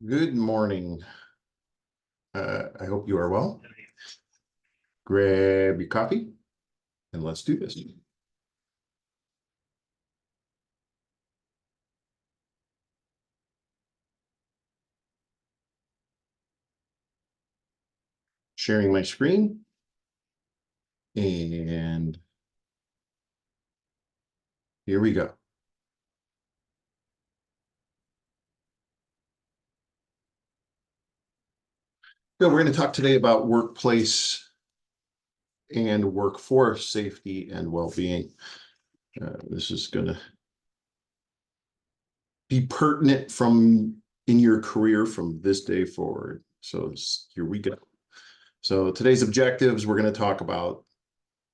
Good morning. I hope you are well. Grab your coffee and let's do this. Sharing my screen. And here we go. So we're going to talk today about workplace and workforce safety and well-being. This is going to be pertinent in your career from this day forward. So here we go. So today's objectives, we're going to talk about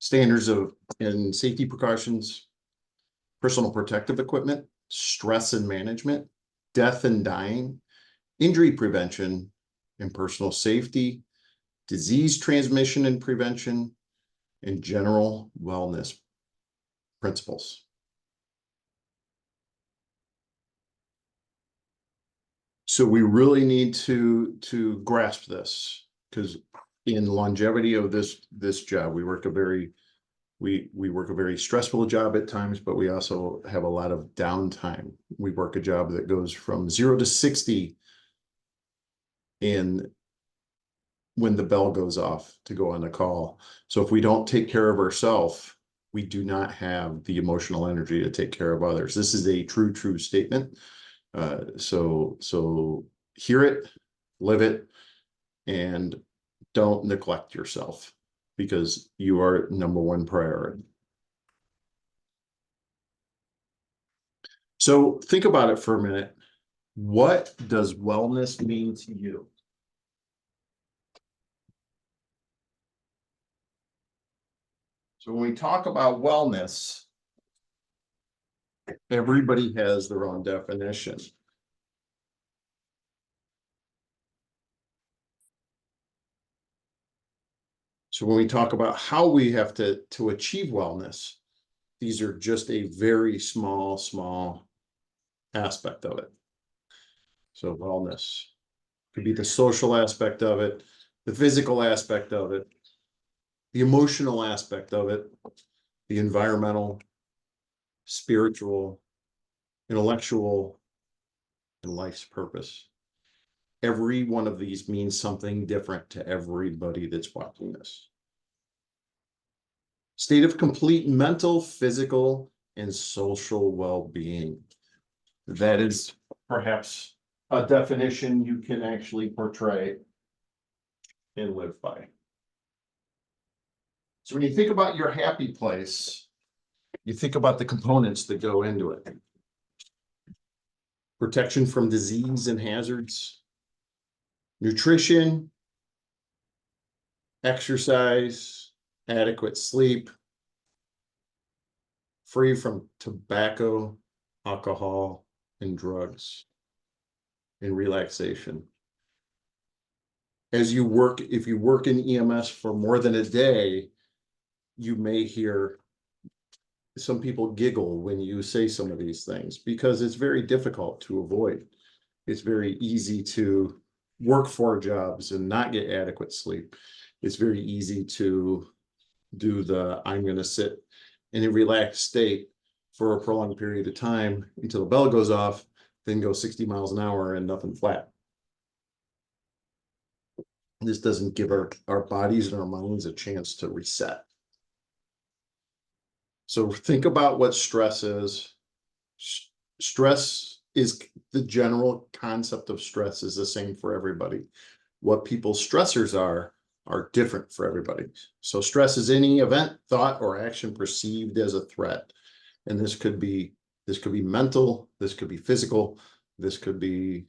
standards and safety precautions, personal protective equipment, stress and management, death and dying, injury prevention and personal safety, disease transmission and prevention, and general wellness principles. So we really need to grasp this, because in longevity of this job, we work a very stressful job at times, but we also have a lot of downtime. We work a job that goes from 0 to 60 when the bell goes off to go on the call. So if we don't take care of ourselves, we do not have the emotional energy to take care of others. This is a true statement. So hear it, live it, and don't neglect yourself, because you are number one priority. So think about it for a minute. What does wellness mean to you? So when we talk about wellness, everybody has their own definition. So when we talk about how we have to achieve wellness, these are just a very small aspect of it. So wellness could be the social aspect of it, the physical aspect of it, the emotional aspect of it, the environmental, spiritual, intellectual, and life's purpose. Every one of these means something different to everybody that's watching this. State of complete mental, physical, and social well-being. That is perhaps a definition you can actually portray and live by. So when you think about your happy place, you think about the components that go into it. Protection from disease and hazards, nutrition, exercise, adequate sleep, free from tobacco, alcohol, and drugs, and relaxation. As you work, if you work in EMS for more than a day, you may hear some people giggle when you say some of these things, because it's very difficult to avoid. It's very easy to work 4 jobs and not get adequate sleep. It's very easy to do I'm going to sit in a relaxed state for a prolonged period of time until the bell goes off, then go 60 miles an hour and nothing flat. This doesn't give our bodies and our minds a chance to reset. So think about what stress is. Stress is the general concept of stress is the same for everybody. What people's stressors are different for everybody. So stress is any event, thought, or action perceived as a threat. And this could be mental, this could be physical, this could be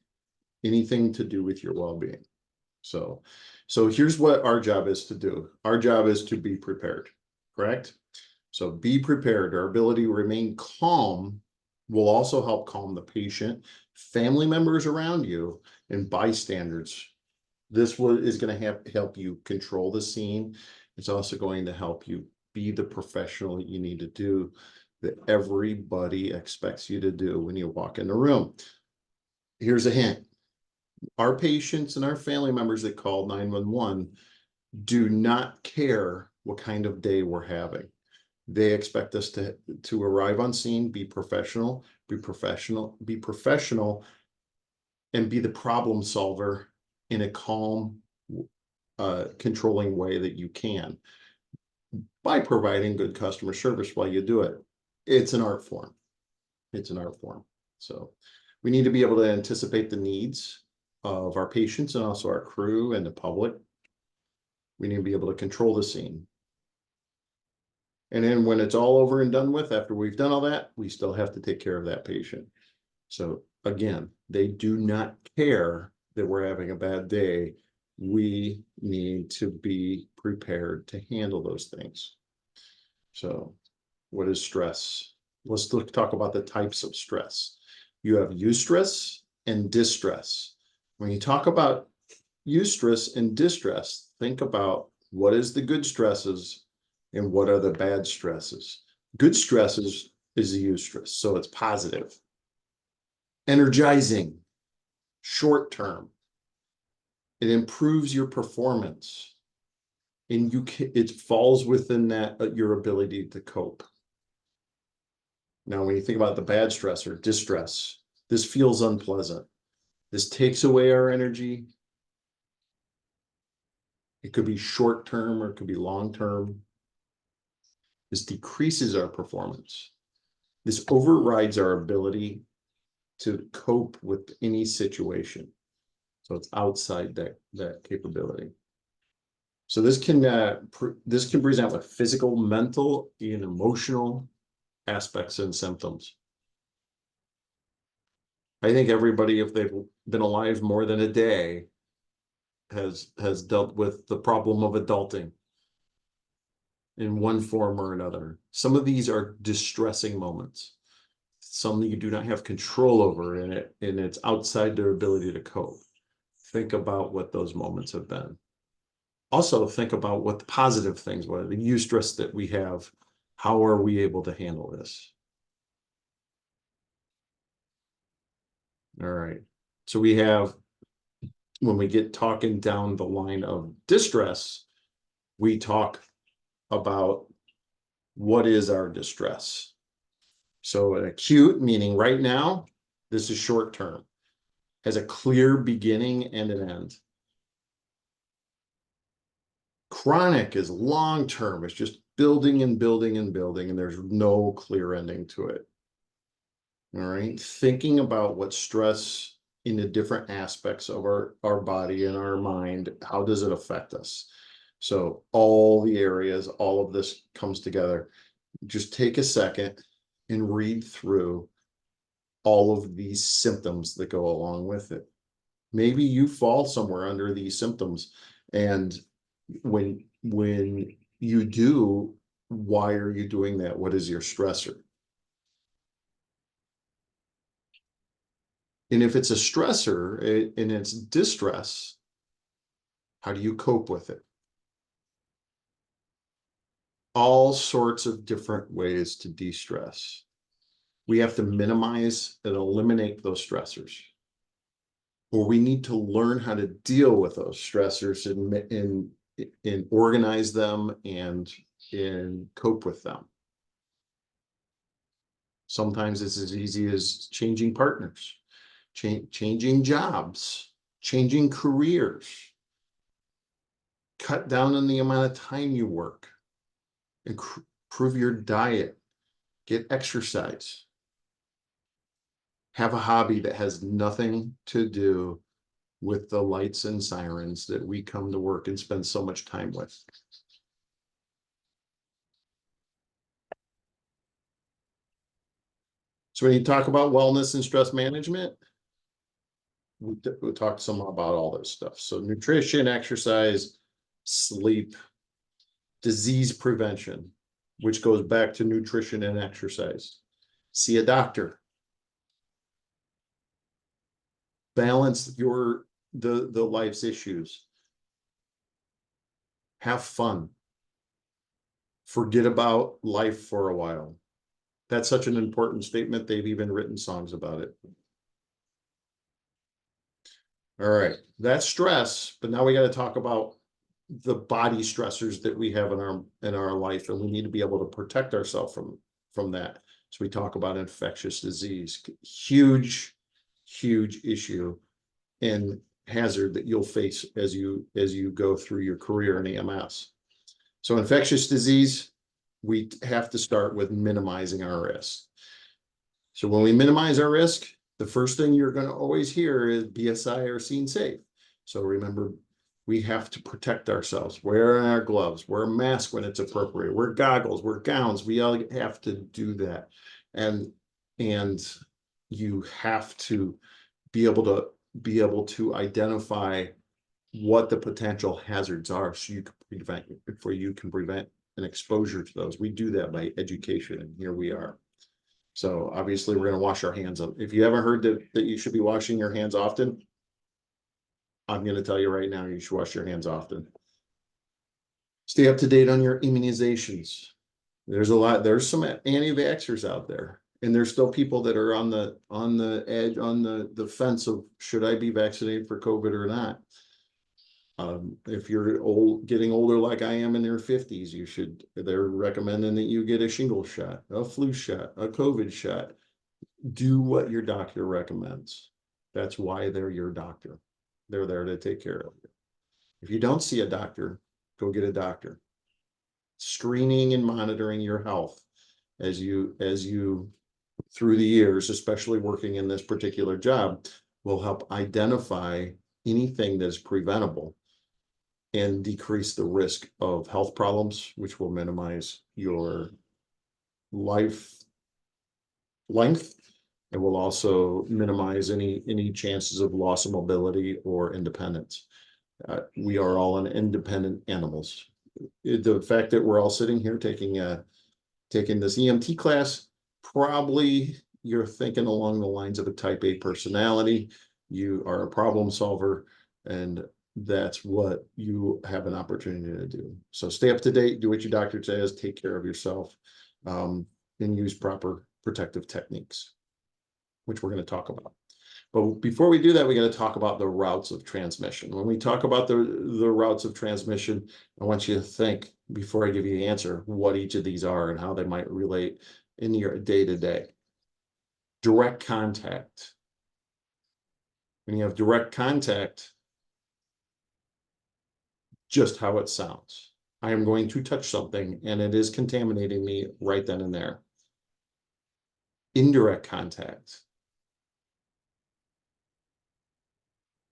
anything to do with your well-being. So here's what our job is to do. Our job is to be prepared, correct? So be prepared. Our ability to remain calm will also help calm the patient, family members around you, and bystanders. This is going to help you control the scene. It's also going to help you be the professional that you need to do, that everybody expects you to do when you walk in the room. Here's a hint. Our patients and our family members that call 911 do not care what kind of day we're having. They expect us to arrive on scene, be professional, and be the problem solver in a calm, controlling way that you can, by providing good customer service while you do it. It's an art form. It's an art form. So we need to be able to anticipate the needs of our patients and also our crew and the public. We need to be able to control the scene. And then when it's all over and done with, after we've done all that, we still have to take care of that patient. So again, they do not care that we're having a bad day. We need to be prepared to handle those things. So what is stress? Let's talk about the types of stress. You have eustress and distress. When you talk about eustress and distress, think about what is the good stresses and what are the bad stresses. Good stresses is the eustress, so it's positive, energizing, short term. It improves your performance, and it falls within that your ability to cope. Now, when you think about the bad stressor, distress, this feels unpleasant. This takes away our energy. It could be short term or it could be long term. This decreases our performance. This overrides our ability to cope with any situation. So it's outside that capability. So this can present with physical, mental, and emotional aspects and symptoms. I think everybody, if they've been alive more than a day, has dealt with the problem of adulting in one form or another. Some of these are distressing moments. Some you do not have control over in it, and it's outside their ability to cope. Think about what those moments have been. Also, think about what the positive things were, the eustress that we have. How are we able to handle this? All right. So we have, when we get talking down the line of distress, we talk about what is our distress. So an acute, meaning right now, this is short term, has a clear beginning and an end. Chronic is long term. It's just building and building and building, and there's no clear ending to it. All right. Thinking about what stress in the different aspects of our body and our mind, how does it affect us? So all the areas, all of this comes together. Just take a second and read through all of these symptoms that go along with it. Maybe you fall somewhere under these symptoms, and when you do, why are you doing that? What is your stressor? And if it's a stressor and it's distress, how do you cope with it? All sorts of different ways to de-stress. We have to minimize and eliminate those stressors, or we need to learn how to deal with those stressors and organize them and cope with them. Sometimes it's as easy as changing partners, changing jobs, changing careers, cut down on the amount of time you work, improve your diet, get exercise, have a hobby that has nothing to do with the lights and sirens that we come to work and spend so much time with. So when you talk about wellness and stress management, we'll talk some about all this stuff. So nutrition, exercise, sleep, disease prevention, which goes back to nutrition and exercise. See a doctor. Balance the life's issues. Have fun. Forget about life for a while. That's such an important statement. They've even written songs about it. All right, that's stress, but now we got to talk about the body stressors that we have in our life, and we need to be able to protect ourselves from that. So we talk about infectious disease, huge issue and hazard that you'll face as you go through your career in EMS. So infectious disease, we have to start with minimizing our risk. So when we minimize our risk, the first thing you're going to always hear is BSI or scene safe. So remember, we have to protect ourselves. Wear our gloves, wear a mask when it's appropriate, wear goggles, wear gowns. We all have to do that. And you have to be able to identify what the potential hazards are so you can prevent an exposure to those. We do that by education, and here we are. So obviously we're going to wash our hands up. If you haven't heard that you should be washing your hands often, I'm going to tell you right now, you should wash your hands often. Stay up to date on your immunizations. There's some anti-vaxxers out there, and there's still people that are on the edge, on the fence of should I be vaccinated for COVID or not. If you're getting older like I am in your 50s, they're recommending that you get a shingles shot, a flu shot, a COVID shot. Do what your doctor recommends. That's why they're your doctor. They're there to take care of you. If you don't see a doctor, go get a doctor. Screening and monitoring your health as you through the years, especially working in this particular job, will help identify anything that is preventable and decrease the risk of health problems, which will minimize your life length and will also minimize any chances of loss of mobility or independence. We are all independent animals. The fact that we're all sitting here taking this EMT class, probably you're thinking along the lines of a type A personality. You are a problem solver, and that's what you have an opportunity to do. So stay up to date, do what your doctor says, take care of yourself, and use proper protective techniques, which we're going to talk about. But before we do that, we got to talk about the routes of transmission. When we talk about the routes of transmission, I want you to think, before I give you the answer, what each of these are and how they might relate in your day-to-day. Direct contact. When you have direct contact, just how it sounds. I am going to touch something and it is contaminating me right then and there. Indirect contact.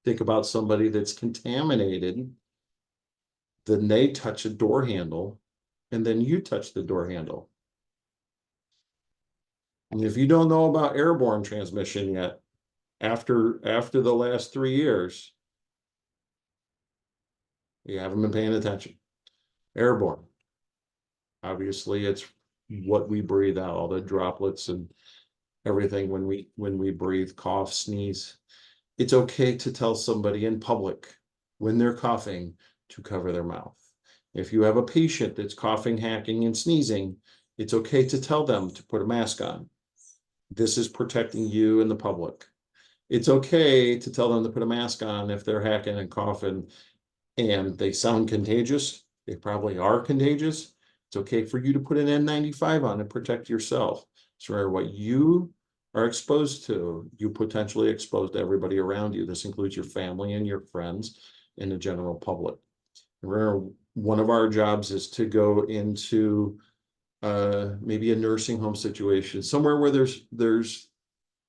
Think about somebody that's contaminated, then they touch a door handle, and then you touch the door handle. And if you don't know about airborne transmission yet, after the last 3 years, you haven't been paying attention. Airborne. Obviously, it's what we breathe out, all the droplets and everything when we breathe, cough, sneeze. It's okay to tell somebody in public when they're coughing to cover their mouth. If you have a patient that's coughing, hacking, and sneezing, it's okay to tell them to put a mask on. This is protecting you and the public. It's okay to tell them to put a mask on if they're hacking and coughing and they sound contagious. They probably are contagious. It's okay for you to put an N95 on and protect yourself. So what you are exposed to, you potentially expose to everybody around you. This includes your family and your friends and the general public. Remember, one of our jobs is to go into maybe a nursing home situation, somewhere where there's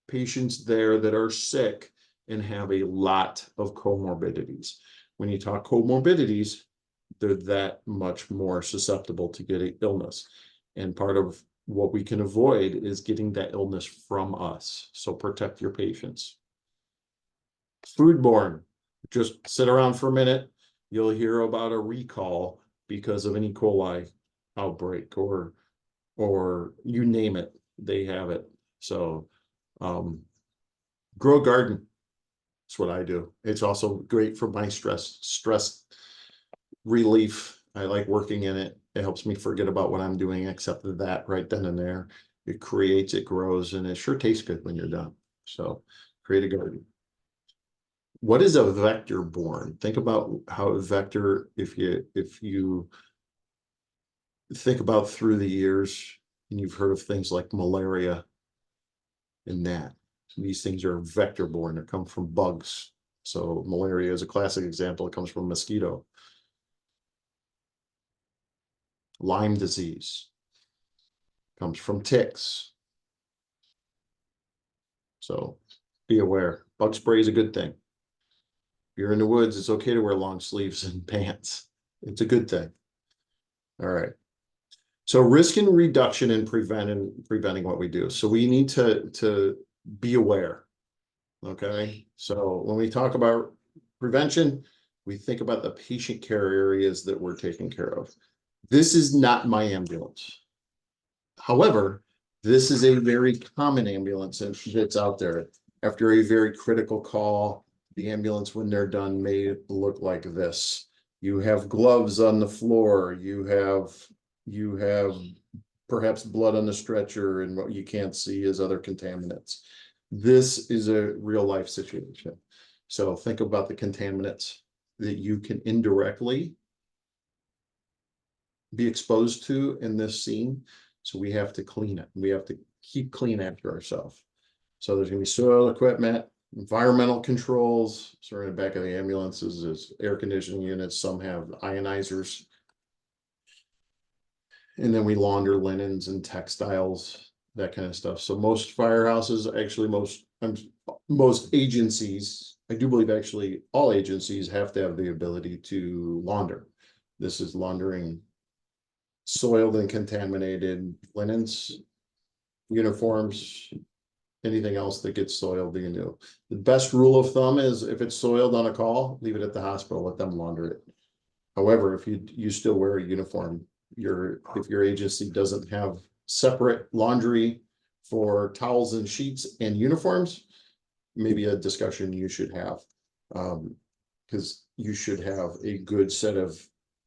patients there that are sick and have a lot of comorbidities. When you talk comorbidities, they're that much more susceptible to getting illness. And part of what we can avoid is getting that illness from us. So protect your patients. Foodborne, just sit around for a minute. You'll hear about a recall because of an E. coli outbreak or you name it, they have it. So grow a garden. That's what I do. It's also great for my stress relief. I like working in it. It helps me forget about what I'm doing, except that right then and there. It creates, it grows, and it sure tastes good when you're done. So create a garden. What is a vector borne? Think about how a vector, if you think about through the years, and you've heard of things like malaria and that. So these things are vector borne. They come from bugs. So malaria is a classic example. It comes from mosquito. Lyme disease comes from ticks. So be aware. Bug spray is a good thing. If you're in the woods, it's okay to wear long sleeves and pants. It's a good thing. All right. So risk and reduction and preventing what we do. So we need to be aware. Okay. So when we talk about prevention, we think about the patient care areas that we're taking care of. This is not my ambulance. However, this is a very common ambulance that's out there. After a very critical call, the ambulance, when they're done, may look like this. You have gloves on the floor. You have perhaps blood on the stretcher, and what you can't see is other contaminants. This is a real life situation. So think about the contaminants that you can indirectly be exposed to in this scene. So we have to clean it. We have to keep clean after ourselves. So there's going to be soil equipment, environmental controls. So in the back of the ambulances is air conditioning units. Some have ionizers. And then we launder linens and textiles, that kind of stuff. So most firehouses, actually most agencies, I do believe actually all agencies have to have the ability to launder. This is laundering soiled and contaminated linens, uniforms, anything else that gets soiled. The best rule of thumb is if it's soiled on a call, leave it at the hospital, let them launder it. However, if you still wear a uniform, if your agency doesn't have separate laundry for towels and sheets and uniforms, maybe a discussion you should have, because you should have a good set of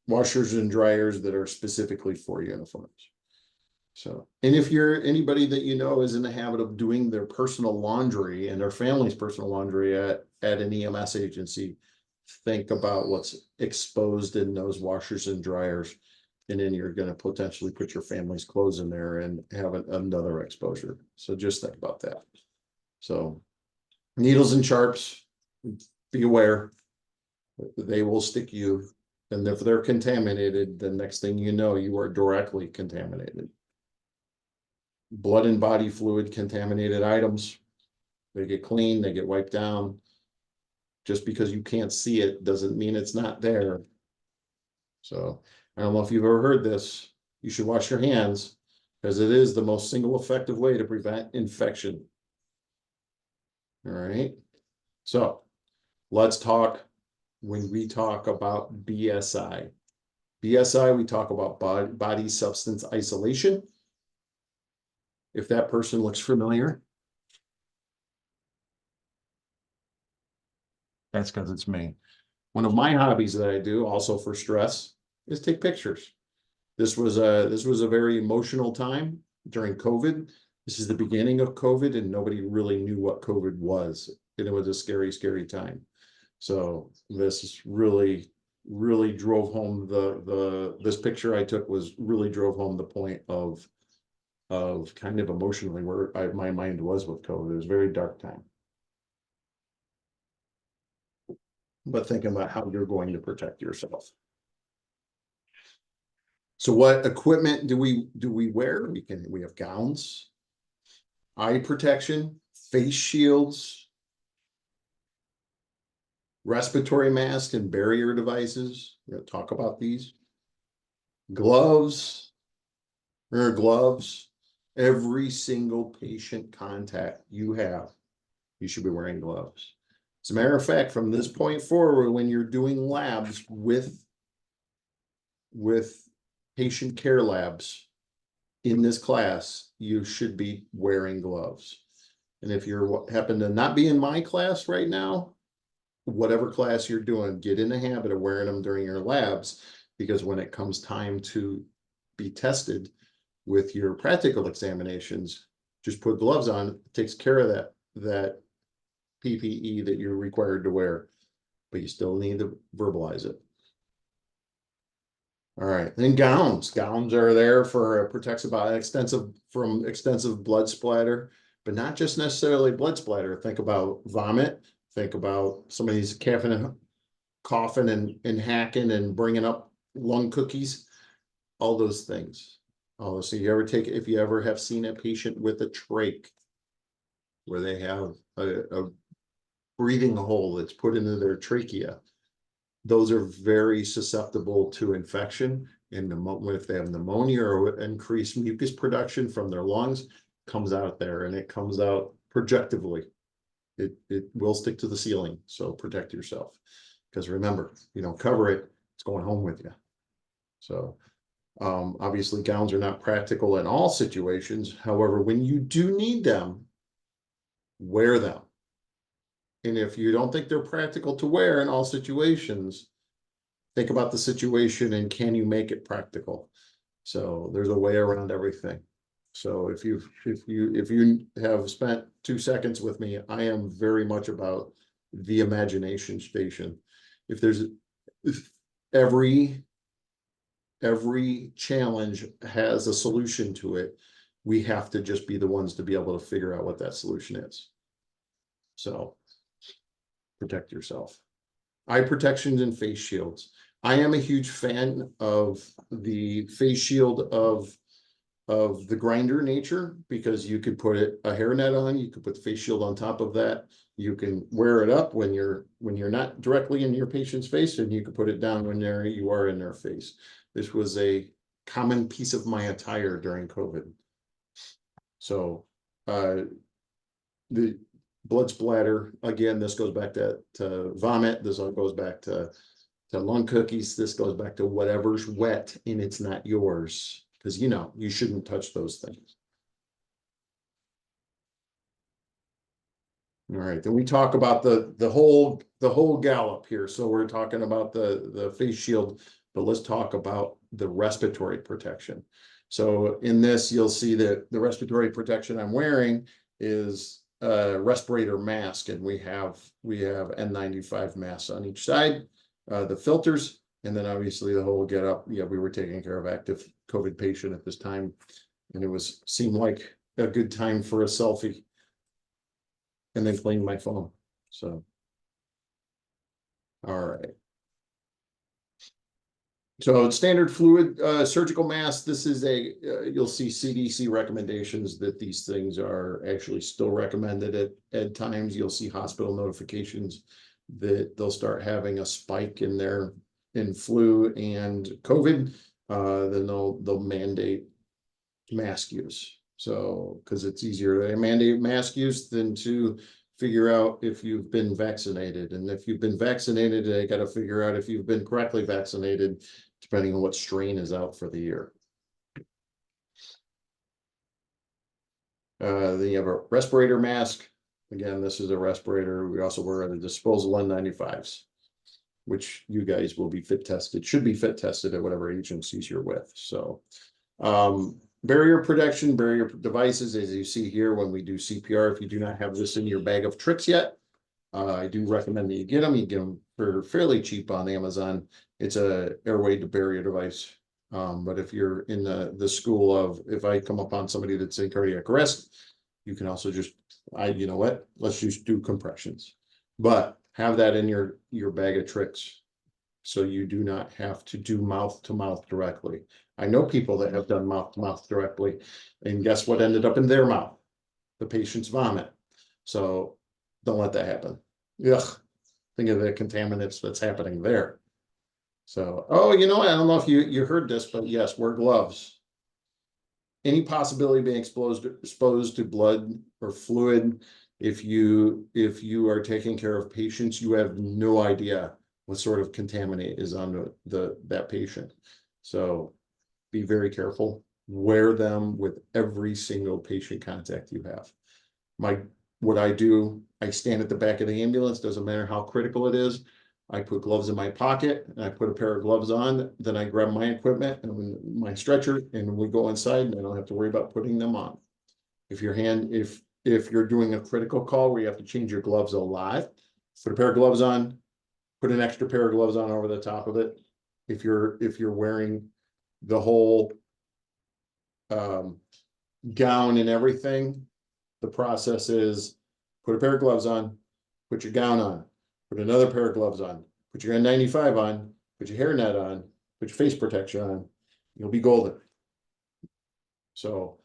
washers and dryers that are specifically for uniforms. So, and if you're anybody that you know is in the habit of doing their personal laundry and their family's personal laundry at an EMS agency, think about what's exposed in those washers and dryers. And then you're going to potentially put your family's clothes in there and have another exposure. So just think about that. So needles and sharps, be aware. They will stick you. And if they're contaminated, the next thing you know, you are directly contaminated. Blood and body fluid contaminated items, they get cleaned, they get wiped down. Just because you can't see it doesn't mean it's not there. So I don't know if you've ever heard this. You should wash your hands because it is the most single effective way to prevent infection. All right. So let's talk when we talk about BSI. BSI, we talk about body substance isolation. If that person looks familiar, that's because it's me. One of my hobbies that I do also for stress is take pictures. This was a very emotional time during COVID. This is the beginning of COVID and nobody really knew what COVID was. And it was a scary, scary time. So this really drove home this picture I took really drove home the point of kind of emotionally where my mind was with COVID. It was a very dark time. But thinking about how you're going to protect yourself. So what equipment do we wear? We have gowns, eye protection, face shields, respiratory masks and barrier devices. We're going to talk about these. Gloves. Every single patient contact you have, you should be wearing gloves. As a matter of fact, from this point forward, when you're doing labs with patient care labs in this class, you should be wearing gloves. And if you happen to not be in my class right now, whatever class you're doing, get in the habit of wearing them during your labs, because when it comes time to be tested with your practical examinations, just put gloves on. It takes care of that PPE that you're required to wear, but you still need to verbalize it. All right, then gowns. Gowns are there for protects about from extensive blood splatter, but not just necessarily blood splatter. Think about vomit. Think about somebody's coughing and hacking and bringing up lung cookies. All those things. Oh, so if you ever have seen a patient with a trach where they have a breathing hole that's put into their trachea, those are very susceptible to infection. And if they have pneumonia or increased mucus production from their lungs, comes out there, and it comes out projectively. It will stick to the ceiling, so protect yourself. Because remember, you don't cover it, it's going home with you. So obviously gowns are not practical in all situations. However, when you do need them, wear them. And if you don't think they're practical to wear in all situations, think about the situation and can you make it practical? So there's a way around everything. So if you have spent 2 seconds with me, I am very much about the imagination station. If every challenge has a solution to it, we have to just be the ones to be able to figure out what that solution is. So protect yourself. Eye protections and face shields. I am a huge fan of the face shield of the grinder nature, because you could put a hairnet on, you could put the face shield on top of that. You can wear it up when you're not directly in your patient's face, and you can put it down when you are in their face. This was a common piece of my attire during COVID. So the blood splatter, again, this goes back to vomit. This all goes back to lung cookies. This goes back to whatever's wet and it's not yours, because you shouldn't touch those things. All right, then we talk about the whole gallop here. So we're talking about the face shield, but let's talk about the respiratory protection. So in this, you'll see that the respiratory protection I'm wearing is a respirator mask, and we have N95 masks on each side, the filters, and then obviously the whole get up. Yeah, we were taking care of active COVID patient at this time, and it seemed like a good time for a selfie, and then clean my phone. So, all right. So standard fluid surgical mask. This is you'll see CDC recommendations that these things are actually still recommended at times. You'll see hospital notifications that they'll start having a spike in flu and COVID. Then they'll mandate mask use. So, because it's easier to mandate mask use than to figure out if you've been vaccinated. And if you've been vaccinated, they got to figure out if you've been correctly vaccinated, depending on what strain is out for the year. Then you have a respirator mask. Again, this is a respirator. We also wear the disposable N95s, which you guys will be should be fit tested at whatever agencies you're with. So, barrier protection, barrier devices, as you see here when we do CPR. If you do not have this in your bag of tricks yet, I do recommend that you get them. You get them for fairly cheap on Amazon. It's a airway to barrier device. But if you're in the school of, if I come upon somebody that's in cardiac arrest, you can also just, you know what, let's just do compressions. But have that in your bag of tricks, so you do not have to do mouth to mouth directly. I know people that have done mouth to mouth directly, and guess what ended up in their mouth? The patient's vomit. So don't let that happen. Ugh. Think of the contaminants that's happening there. So, I don't know if you heard this, but yes, wear gloves. Any possibility of being exposed to blood or fluid, if you are taking care of patients, you have no idea what sort of contaminant is on that patient. So be very careful. Wear them with every single patient contact you have. What I do, I stand at the back of the ambulance, doesn't matter how critical it is. I put gloves in my pocket, and I put a pair of gloves on, then I grab my equipment and my stretcher, and we go inside, and I don't have to worry about putting them on. If if you're doing a critical call where you have to change your gloves a lot, put a pair of gloves on, put an extra pair of gloves on over the top of it. If you're wearing the whole gown and everything, the process is put a pair of gloves on, put your gown on, put another pair of gloves on, put your N95 on, put your hairnet on, put your face protection on, you'll be golden. So,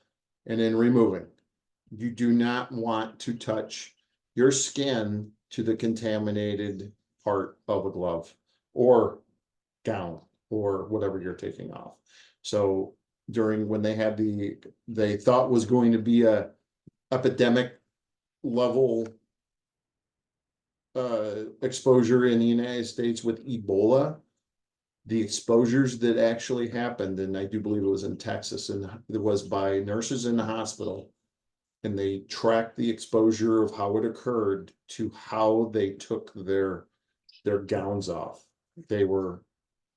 and then removing. You do not want to touch your skin to the contaminated part of a glove or gown or whatever you're taking off. So during when they had they thought was going to be a epidemic level exposure in the United States with Ebola, the exposures that actually happened, and I do believe it was in Texas, and it was by nurses in the hospital, and they tracked the exposure of how it occurred to how they took their gowns off. They were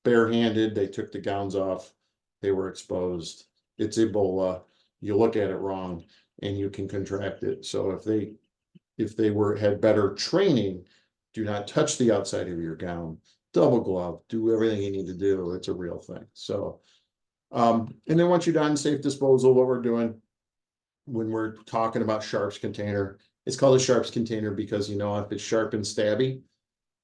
barehanded, they took the gowns off, they were exposed. It's Ebola. You look at it wrong and you can contract it. So if they had better training, do not touch the outside of your gown, double glove, do everything you need to do. It's a real thing. So and then once you're done, safe disposal, what we're doing when we're talking about sharps container, it's called a sharps container because, you know, if it's sharp and stabby,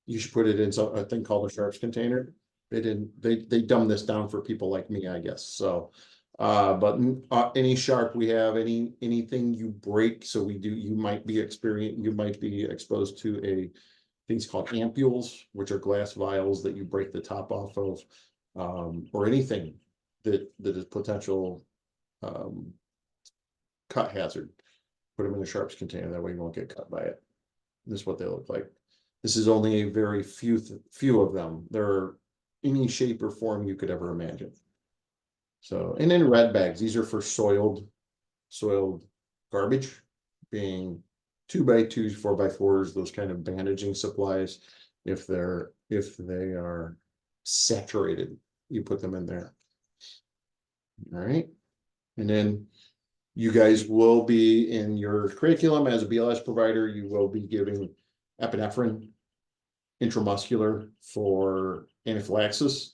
you should put it in a thing called a sharps container. They dumb this down for people like me, I guess. So but any sharp we have, anything you break, so you might be exposed to things called ampules, which are glass vials that you break the top off of, or anything that is potential cut hazard. Put them in a sharps container, that way you won't get cut by it. This is what they look like. This is only a very few of them. They're any shape or form you could ever imagine. So, and then red bags, these are for soiled garbage, being 2x2s, 4x4s, those kind of bandaging supplies. If they are saturated, you put them in there. All right. And then you guys will be in your curriculum as a BLS provider, you will be giving epinephrine intramuscular for anaphylaxis.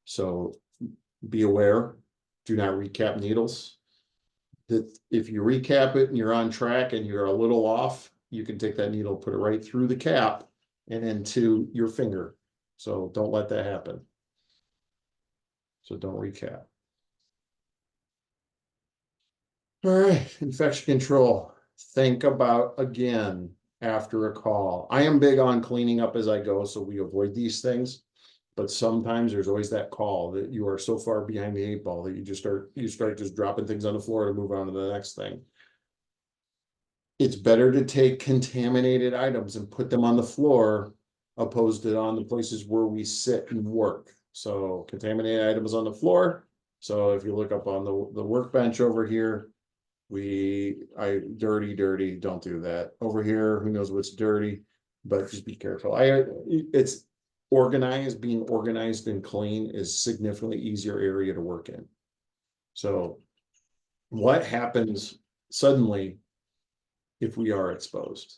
So be aware, do not recap needles. That if you recap it and you're on track and you're a little off, you can take that needle, put it right through the cap and into your finger. So don't let that happen. So don't recap. All right, infection control. Think about, again, after a call. I am big on cleaning up as I go, so we avoid these things. But sometimes there's always that call that you are so far behind the 8 ball that you start just dropping things on the floor to move on to the next thing. It's better to take contaminated items and put them on the floor opposed to on the places where we sit and work. So contaminated items on the floor. So if you look up on the workbench over here, dirty, don't do that. Over here, who knows what's dirty, but just be careful. It's organized, being organized and clean is significantly easier area to work in. So what happens suddenly if we are exposed?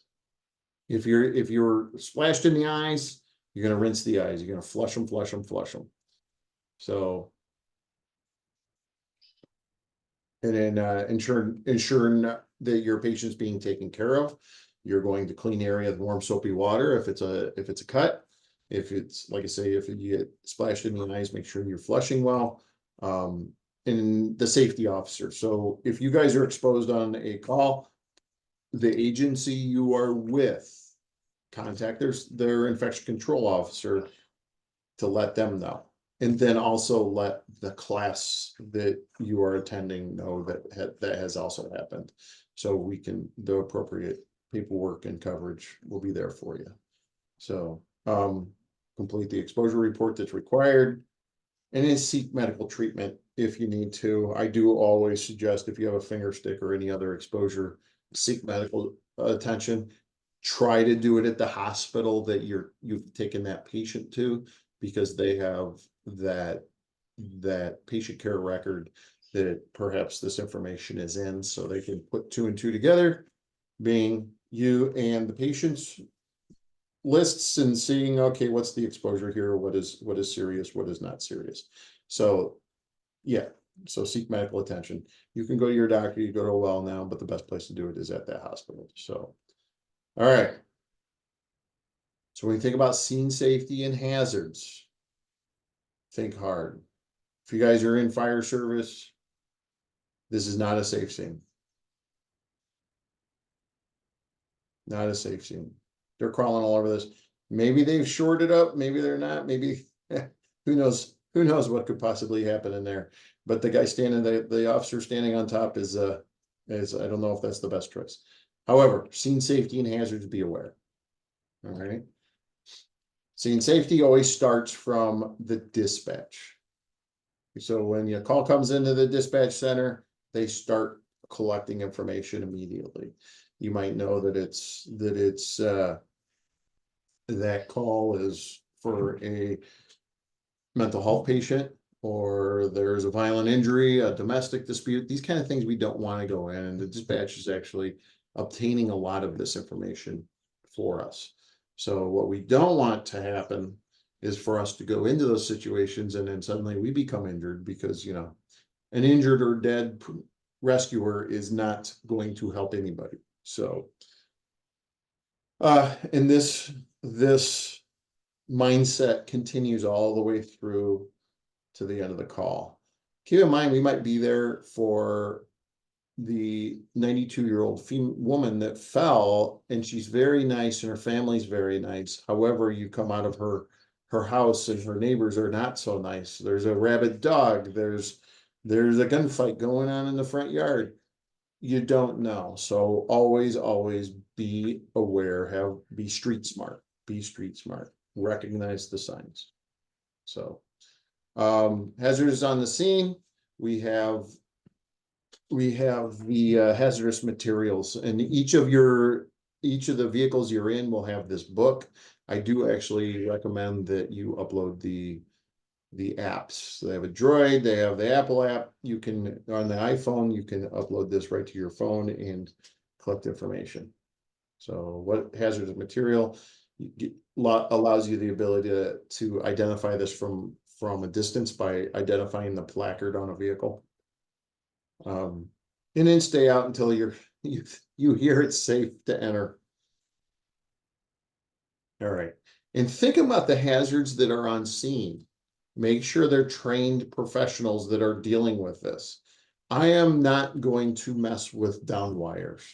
If you're splashed in the eyes, you're going to rinse the eyes, you're going to flush them. So and then ensuring that your patient's being taken care of. You're going to clean the area with warm soapy water if it's a cut. If it's, like I say, if you get splashed in the eyes, make sure you're flushing well. And the safety officer. So if you guys are exposed on a call, the agency you are with, contact their infection control officer to let them know. And then also let the class that you are attending know that has also happened. So the appropriate paperwork and coverage will be there for you. So complete the exposure report that's required, and then seek medical treatment if you need to. I do always suggest, if you have a finger stick or any other exposure, seek medical attention. Try to do it at the hospital that you've taken that patient to, because they have that patient care record that perhaps this information is in, so they can put 2 and 2 together being you and the patient's lists and seeing, okay, what's the exposure here? What is serious? What is not serious? So yeah, so seek medical attention. You can go to your doctor, you go to a well now, but the best place to do it is at that hospital. So, all right. So when you think about scene safety and hazards, think hard. If you guys are in fire service, this is not a safe scene. Not a safe scene. They're crawling all over this. Maybe they've shorted up, maybe they're not, maybe who knows? Who knows what could possibly happen in there? But the guy standing, the officer standing on top is I don't know if that's the best choice. However, scene safety and hazards, be aware. All right. Scene safety always starts from the dispatch. So when your call comes into the dispatch center, they start collecting information immediately. You might know that that call is for a mental health patient, or there's a violent injury, a domestic dispute, these kind of things we don't want to go in. And the dispatch is actually obtaining a lot of this information for us. So what we don't want to happen is for us to go into those situations and then suddenly we become injured because, you know, an injured or dead rescuer is not going to help anybody. So, and this mindset continues all the way through to the end of the call. Keep in mind, we might be there for the 92-year-old woman that fell, and she's very nice and her family's very nice. However, you come out of her house and her neighbors are not so nice. There's a rabid dog. There's a gunfight going on in the front yard. You don't know. So always be aware, be street smart, recognize the signs. So hazards on the scene, we have the hazardous materials, and each of the vehicles you're in will have this book. I do actually recommend that you upload the apps. They have a Droid, they have the Apple app. You can, on the iPhone, you can upload this right to your phone and collect information. So what hazardous material allows you the ability to identify this from a distance by identifying the placard on a vehicle. And then stay out until you hear it's safe to enter. All right. And think about the hazards that are on scene. Make sure they're trained professionals that are dealing with this. I am not going to mess with down wires.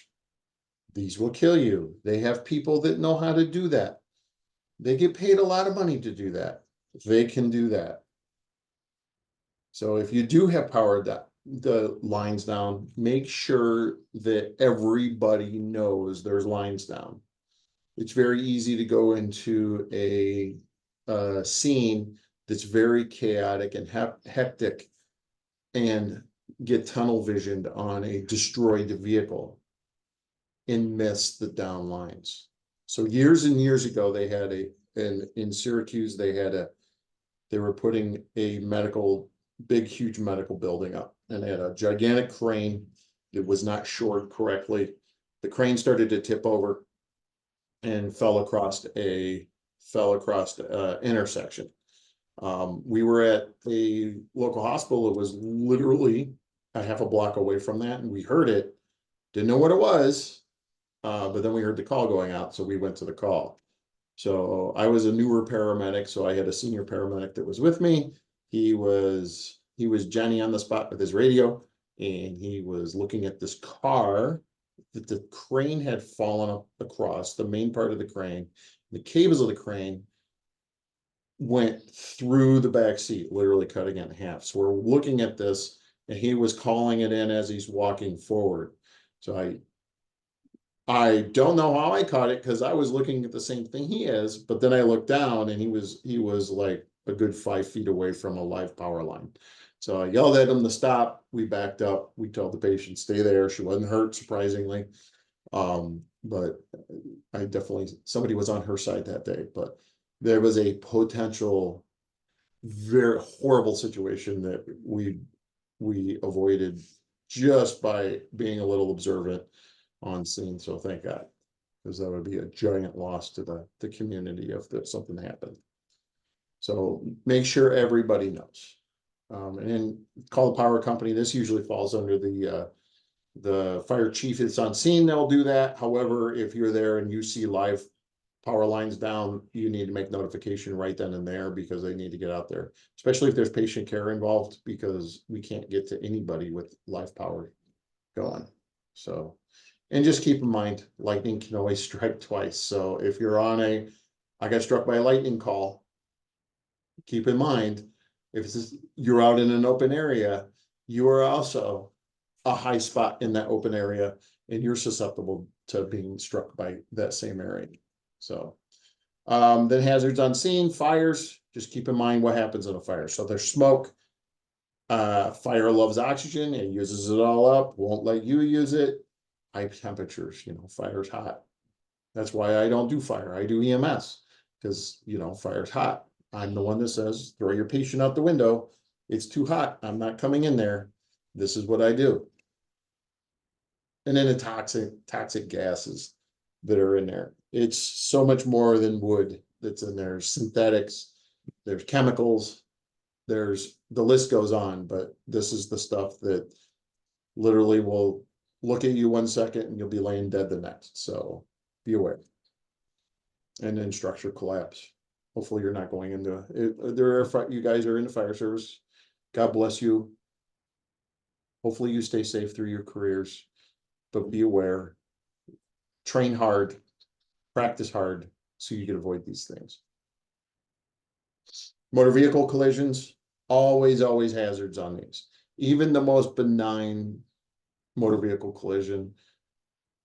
These will kill you. They have people that know how to do that. They get paid a lot of money to do that. They can do that. So if you do have power the lines down, make sure that everybody knows there's lines down. It's very easy to go into a scene that's very chaotic and hectic and get tunnel visioned on a destroyed vehicle and miss the down lines. So years and years ago, they had in Syracuse, they were putting a huge medical building up, and they had a gigantic crane that was not shored correctly. The crane started to tip over and fell across intersection. We were at a local hospital. It was literally a half a block away from that, and we heard it. Didn't know what it was, but then we heard the call going out, so we went to the call. So I was a newer paramedic, so I had a senior paramedic that was with me. He was Jenny on the spot with his radio, and he was looking at this car that the crane had fallen up across, the main part of the crane. The cables of the crane went through the back seat, literally cutting it in half. So we're looking at this, and he was calling it in as he's walking forward. So I don't know how I caught it because I was looking at the same thing he is, but then I looked down and he was like a good 5 feet away from a live power line. So I yelled at him to stop. We backed up. We told the patient, stay there. She wasn't hurt, surprisingly. But somebody was on her side that day, but there was a potential very horrible situation that we avoided just by being a little observant. on scene, so thank God. Because that would be a giant loss to the community if there's something happened. So make sure everybody knows. And then call the power company. This usually falls under the fire chief is on scene, they'll do that. However, if you're there and you see live power lines down, you need to make notification right then and there because they need to get out there, especially if there's patient care involved, because we can't get to anybody with live power going. So, and just keep in mind, lightning can always strike twice. So if you're on I got struck by a lightning call, keep in mind, if you're out in an open area, you are also a high spot in that open area, and you're susceptible to being struck by that same area. So then hazards on scene, fires, just keep in mind what happens in a fire. So there's smoke. Fire loves oxygen, it uses it all up, won't let you use it. High temperatures, fire's hot. That's why I don't do fire, I do EMS, because fire's hot. I'm the one that says, throw your patient out the window. It's too hot, I'm not coming in there. This is what I do. And then the toxic gases that are in there. It's so much more than wood that's in there. Synthetics, there's chemicals, the list goes on, but this is the stuff that literally will look at you 1 second and you'll be laying dead the next. So be aware. And then structure collapse. Hopefully you're not going into it. You guys are in the fire service. God bless you. Hopefully you stay safe through your careers. But be aware, train hard, practice hard, so you can avoid these things. Motor vehicle collisions, always hazards on these. Even the most benign motor vehicle collision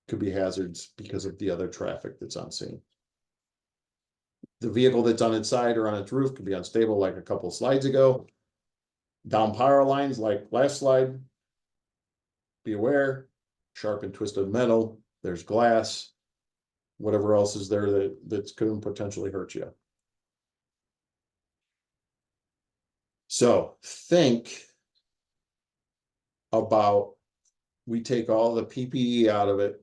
could be hazards because of the other traffic that's on scene. The vehicle that's on its side or on its roof could be unstable, like a couple of slides ago. Down power lines, like last slide. Be aware. Sharp and twisted metal, there's glass, whatever else is there that's going to potentially hurt you. So think about, we take all the PPE out of it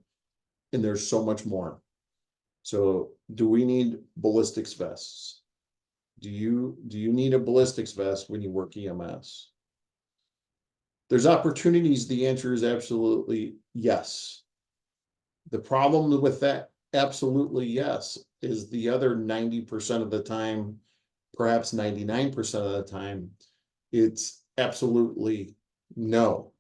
and there's so much more. So do we need ballistics vests? Do you need a ballistics vest when you work EMS? There's opportunities. The answer is absolutely yes. The problem with that absolutely yes is the other 90% of the time, perhaps 99% of the time, it's absolutely no.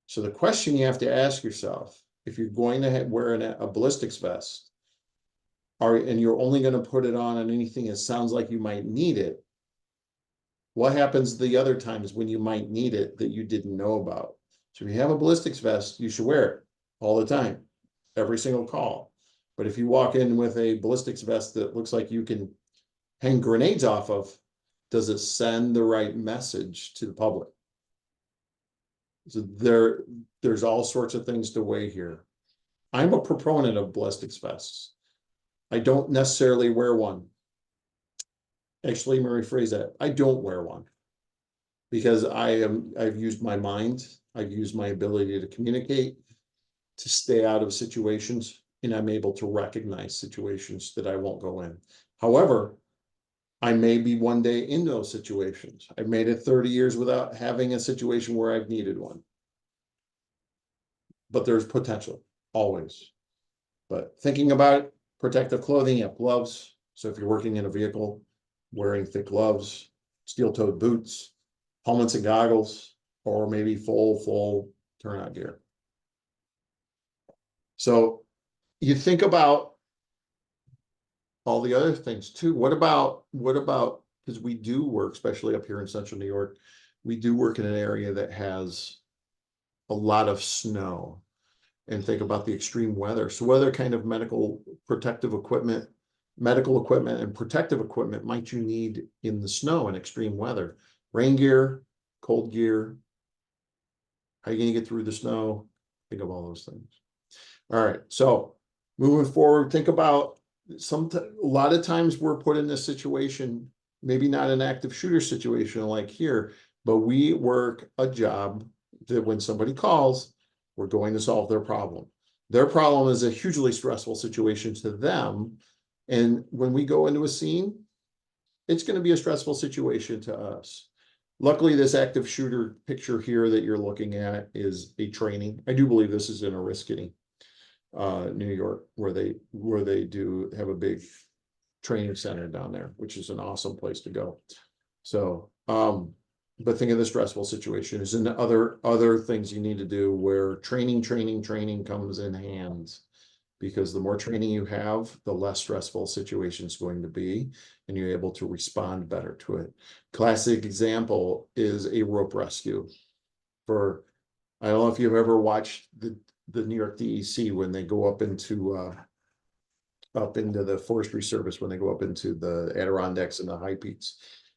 So the question you have to ask yourself, if you're going to wear a ballistics vest, and you're only going to put it on anything that sounds like you might need it, what happens the other times when you might need it that you didn't know about? So if you have a ballistics vest, you should wear it all the time, every single call. But if you walk in with a ballistics vest that looks like you can hang grenades off of, does it send the right message to the public? So there's all sorts of things to weigh here. I'm a proponent of ballistics vests. I don't necessarily wear one. Actually, let me rephrase that. I don't wear one because I've used my mind. I've used my ability to communicate, to stay out of situations, and I'm able to recognize situations that I won't go in. However, I may be one day in those situations. I've made it 30 years without having a situation where I've needed one. But there's potential, always. But thinking about it, protective clothing, you have gloves. So if you're working in a vehicle, wearing thick gloves, steel-toed boots, helmets and goggles, or maybe full turnout gear. So you think about all the other things too. What about, because we do work, especially up here in central New York, we do work in an area that has a lot of snow, and think about the extreme weather. So what other kind of medical and protective equipment might you need in the snow and extreme weather? Rain gear, cold gear. How are you going to get through the snow? Think of all those things. All right. So moving forward, think about a lot of times we're put in this situation, maybe not an active shooter situation like here, but we work a job that when somebody calls, we're going to solve their problem. Their problem is a hugely stressful situation to them. And when we go into a scene, it's going to be a stressful situation to us. Luckily, this active shooter picture here that you're looking at is a training. I do believe this is in Oriskany, New York, where they do have a big training center down there, which is an awesome place to go. So, but think of the stressful situation is in the other things you need to do where training comes in hands, because the more training you have, the less stressful situation is going to be, and you're able to respond better to it. Classic example is a rope rescue. I don't know if you've ever watched the New York DEC when they go up into the Forestry Service, when they go up into the Adirondacks and the high peaks,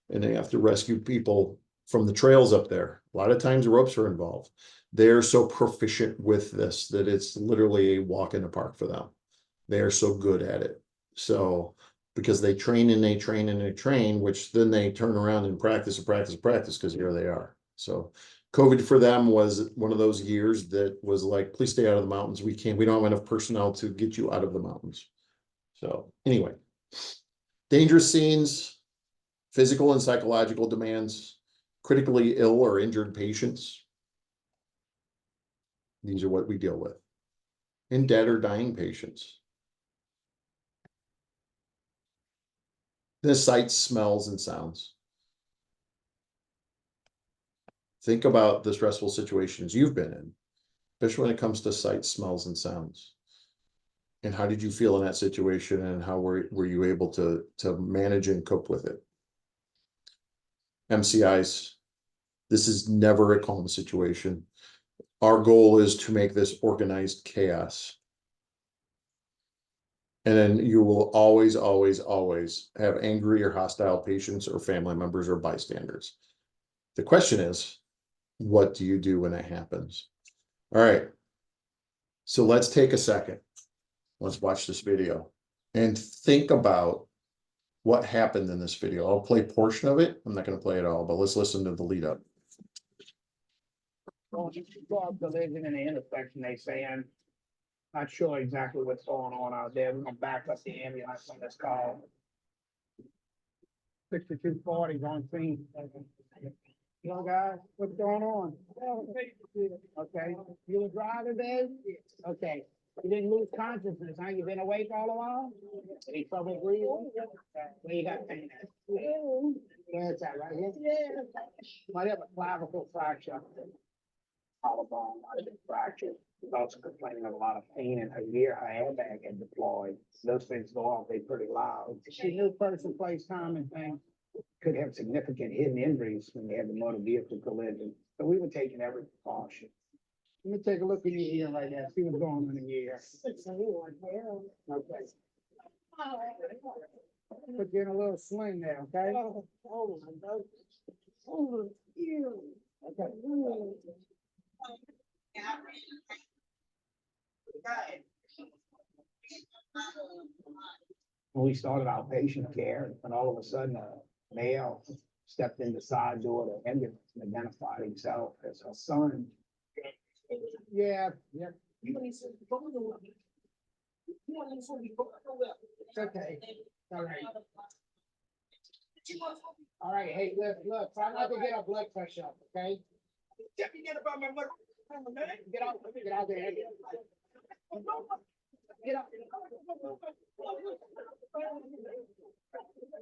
and they have to rescue people from the trails up there. A lot of times ropes are involved. They're so proficient with this that it's literally a walk in the park for them. They are so good at it. So because they train and they train and they train, which then they turn around and practice because here they are. So COVID for them was one of those years that was like, please stay out of the mountains. We don't have enough personnel to get you out of the mountains. So anyway, dangerous scenes, physical and psychological demands, critically ill or injured patients. These are what we deal with. And dead or dying patients. The sights, smells, and sounds. Think about the stressful situations you've been in, especially when it comes to sights, smells, and sounds. And how did you feel in that situation, and how were you able to manage and cope with it? MCIs, this is never a calm situation. Our goal is to make this organized chaos. And then you will always have angry or hostile patients or family members or bystanders. The question is, what do you do when that happens? All right. So let's take a second. Let's watch this video and think about what happened in this video. I'll play a portion of it. I'm not going to play it all, but let's listen to the lead up. Well, you go up the living in the intersection, they saying, not sure exactly what's going on out there. We're gonna back up the ambulance on this call. 6240 on scene. Yo, guys, what's going on? Okay, you were driving, babe? Okay, you didn't lose consciousness, huh? You been awake all the while? Any trouble breathing? Where you got pain at? Where's that, right here? Yeah. Might have a clavicle fracture. Collarbone, might have fractured. She's also complaining of a lot of pain in her ear. Her airbag had deployed. Those things go off, they're pretty loud. She knew person, place, time, and thing could have significant hidden injuries when they had the motor vehicle collision. So we were taking every precaution. Let me take a look at your ear right now, see what's going on in your ear. Okay. Put you in a little sling there, okay? Oh, my God. Oh, ew. Okay. When we started outpatient care, and all of a sudden a male stepped in the side door of the ambulance and identified himself as her son. Yeah, yeah. It's okay. All right. All right, hey, look, try not to get our blood pressure up, okay? Get out there. Get up.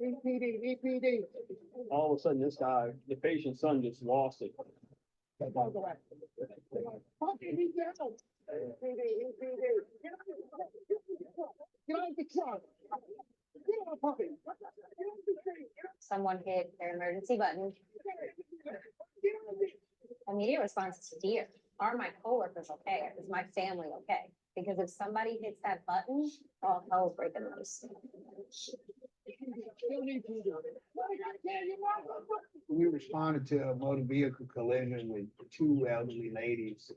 EPD. All of a sudden, this guy, the patient's son, just lost it. Get out the truck. Someone hit their emergency button. Immediate response is dear. Are my coworkers okay? Is my family okay? Because if somebody hits that button, all hell's breaking loose. We responded to a motor vehicle collision with two elderly ladies.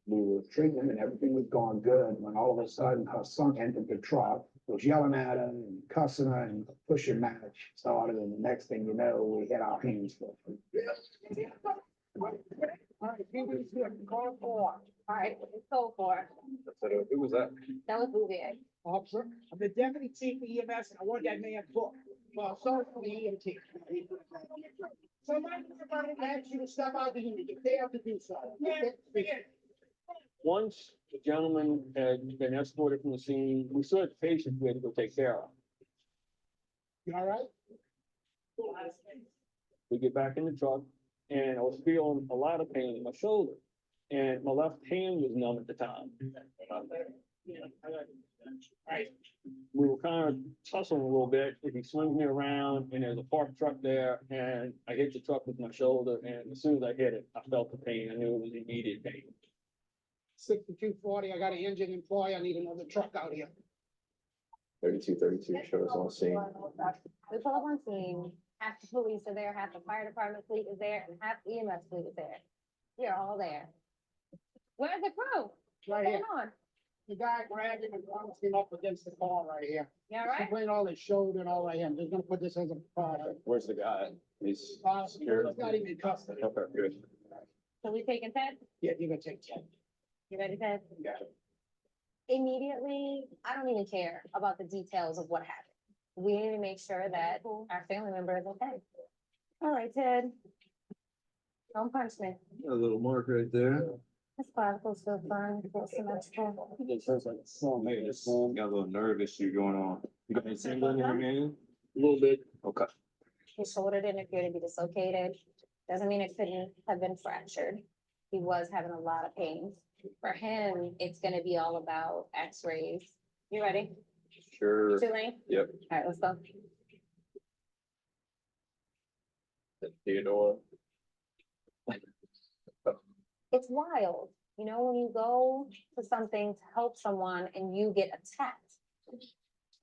We were treating them and everything was going good when all of a sudden her son entered the truck, was yelling at her and cussing her and pushing match started, and the next thing you know, we hit our hands. All right, PD's here, call for. All right, it's so for, Who was that? that was Bouvier. Officer, I'm the deputy chief of EMS, and I want that man booked. Well, sorry for the EMT. Somebody asked you to step out the unit, you failed to do so. Once the gentleman had been escorted from the scene, we saw the patient we had to go take care of. You all right? We get back in the truck and I was feeling a lot of pain in my shoulder. And my left hand was numb at the time. Right. We were kind of tussling a little bit. He swings me around and there's a parked truck there and I hit the truck with my shoulder. And as soon as I hit it, I felt the pain. I knew it was immediate pain. 6240, I got an engine employee, I need another truck out here. 32 shows on scene. We pull up on scene, half the police are there, half the fire department fleet is there, and half the EMS fleet is there. We're all there. Where's the crew? What's Right going here. on? The guy grabbed him and bounced him up against the car right here. You all right? Complain all his shoulder and all right here. I'm just gonna put this as a, Where's the guy? He's he's secured. not even in custody. Okay, good. So we taking Ted? Yeah, you're gonna take 10. You ready, Ted? Yeah. Immediately, I don't even care about the details of what happened. We need to make sure that our family member is okay. All right, Ted. Don't punch me. A little mark right there. This clavicle still fine, feel symmetrical. It just feels like a slum. Maybe this got a little nerve issue going on. You got any tingling in your hand? A little bit. Okay. His shoulder didn't appear to be dislocated. Doesn't mean it couldn't have been fractured. He was having a lot of pain. For him, it's gonna be all about x-rays. You ready? Sure. Tulane? Yep. All right, let's go. Theodore. It's wild, you know, when you go to something to help someone and you get attacked.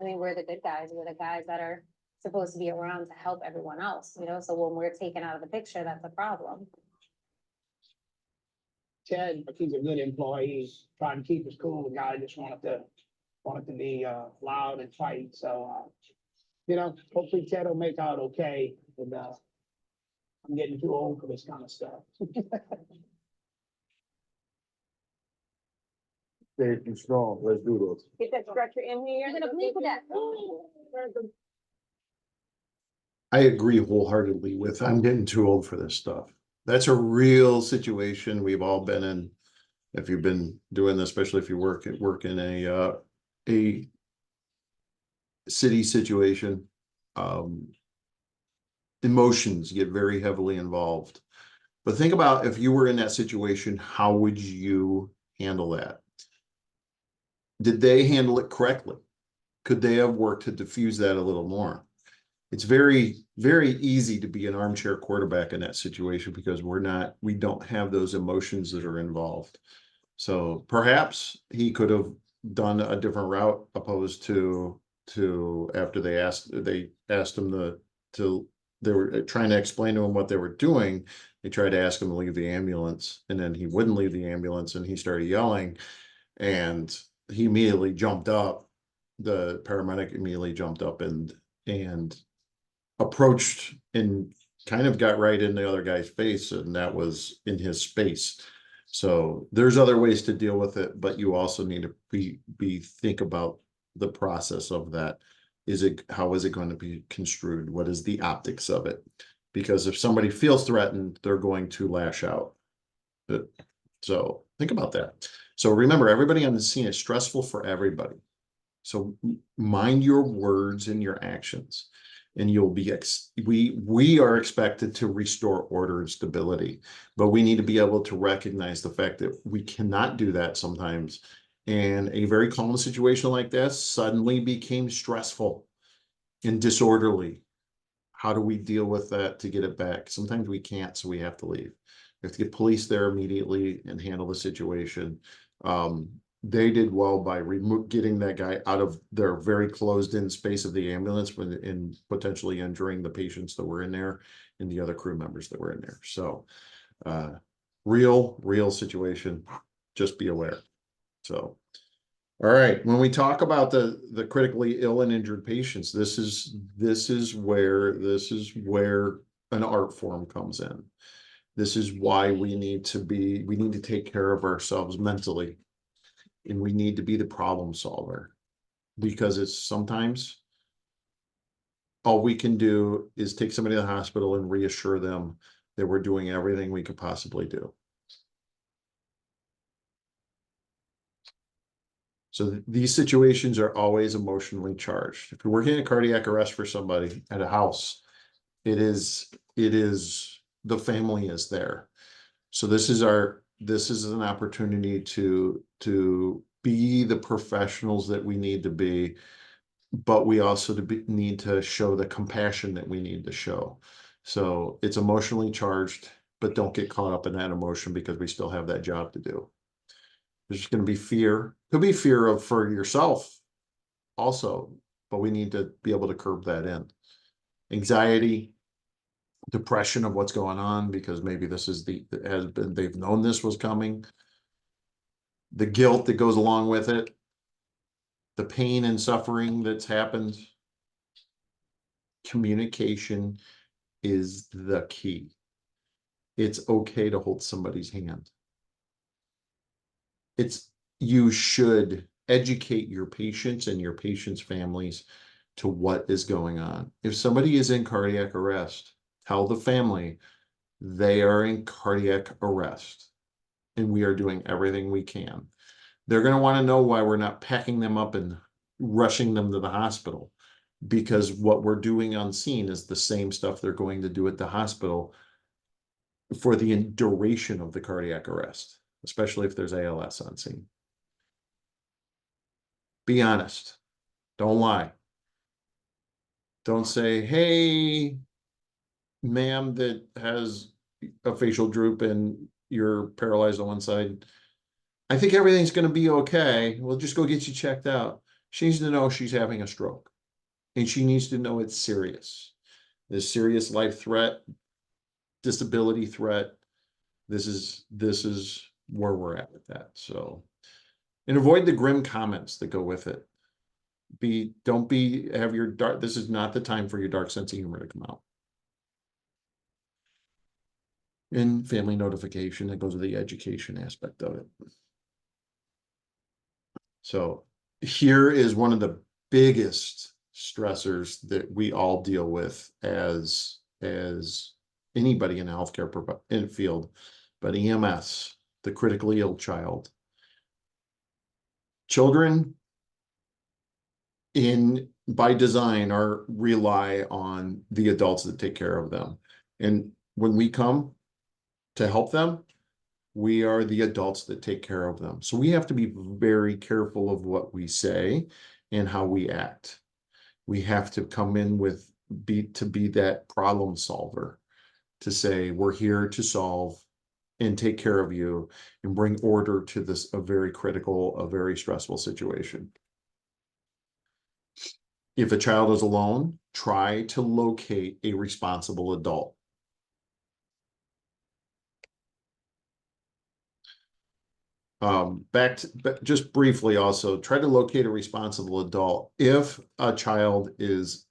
I mean, we're the good guys, we're the guys that are supposed to be around to help everyone else, you know, so when we're taken out of the picture, that's a problem. Ted, he's a good employee, he's trying to keep us cool, the guy just wanted to be, loud and fight, so, you know, hopefully Ted will make out okay, and, I'm getting too old for this kind of stuff. Stay too strong. Let's do this. Get that stretcher in here, you're gonna bleed to death. I agree wholeheartedly with, I'm getting too old for this stuff. That's a real situation we've all been in. If you've been doing this, especially if you work in a city situation, emotions get very heavily involved. But think about if you were in that situation, how would you handle that? Did they handle it correctly? Could they have worked to diffuse that a little more? It's very, very easy to be an armchair quarterback in that situation because we don't have those emotions that are involved. So perhaps he could have done a different route opposed to after they asked him they were trying to explain to him what they were doing. They tried to ask him to leave the ambulance and then he wouldn't leave the ambulance and he started yelling and he immediately jumped up. The paramedic immediately jumped up and approached and kind of got right in the other guy's face, and that was in his space. So there's other ways to deal with it, but you also need to think about the process of that. How is it going to be construed? What is the optics of it? Because if somebody feels threatened, they're going to lash out. So think about that. So remember, everybody on the scene is stressful for everybody. So mind your words and your actions, and you'll be, we are expected to restore order and stability, but we need to be able to recognize the fact that we cannot do that sometimes. And a very calm situation like this suddenly became stressful and disorderly. How do we deal with that to get it back? Sometimes we can't, so we have to leave. We have to get police there immediately and handle the situation. They did well by getting that guy out of their very closed-in space of the ambulance and potentially injuring the patients that were in there and the other crew members that were in there. So, real situation. Just be aware. So, all right. When we talk about the critically ill and injured patients, this is where an art form comes in. This is why we need to take care of ourselves mentally. And we need to be the problem solver. Because it's sometimes all we can do is take somebody to the hospital and reassure them that we're doing everything we could possibly do. So these situations are always emotionally charged. If you're working in cardiac arrest for somebody at a house, it is the family is there. So this is an opportunity to be the professionals that we need to be, but we also need to show the compassion that we need to show. So it's emotionally charged, but don't get caught up in that emotion because we still have that job to do. There's going to be fear. Could be fear for yourself also, but we need to be able to curb that in. Anxiety, depression of what's going on because maybe they've known this was coming. The guilt that goes along with it, the pain and suffering that's happened. Communication is the key. It's okay to hold somebody's hand. You should educate your patients and your patients' families to what is going on. If somebody is in cardiac arrest, tell the family they are in cardiac arrest and we are doing everything we can. They're going to want to know why we're not packing them up and rushing them to the hospital, because what we're doing on scene is the same stuff they're going to do at the hospital for the duration of the cardiac arrest, especially if there's ALS on scene. Be honest. Don't lie. Don't say, hey, ma'am, that has a facial droop and you're paralyzed on one side. I think everything's going to be okay. We'll just go get you checked out. She needs to know she's having a stroke. And she needs to know it's serious. There's serious life threat, disability threat. This is where we're at with that. So, and avoid the grim comments that go with it. Have your dark, this is not the time for your dark sense of humor to come out. And family notification, that goes with the education aspect of it. So here is one of the biggest stressors that we all deal with as anybody in the healthcare field, but EMS, the critically ill child. Children by design rely on the adults that take care of them. And when we come to help them, we are the adults that take care of them. So we have to be very careful of what we say and how we act. We have to come in to be that problem solver, to say, we're here to solve and take care of you and bring order to a very critical, a very stressful situation. If a child is alone, try to locate a responsible adult. But just briefly also, try to locate a responsible adult. If a child is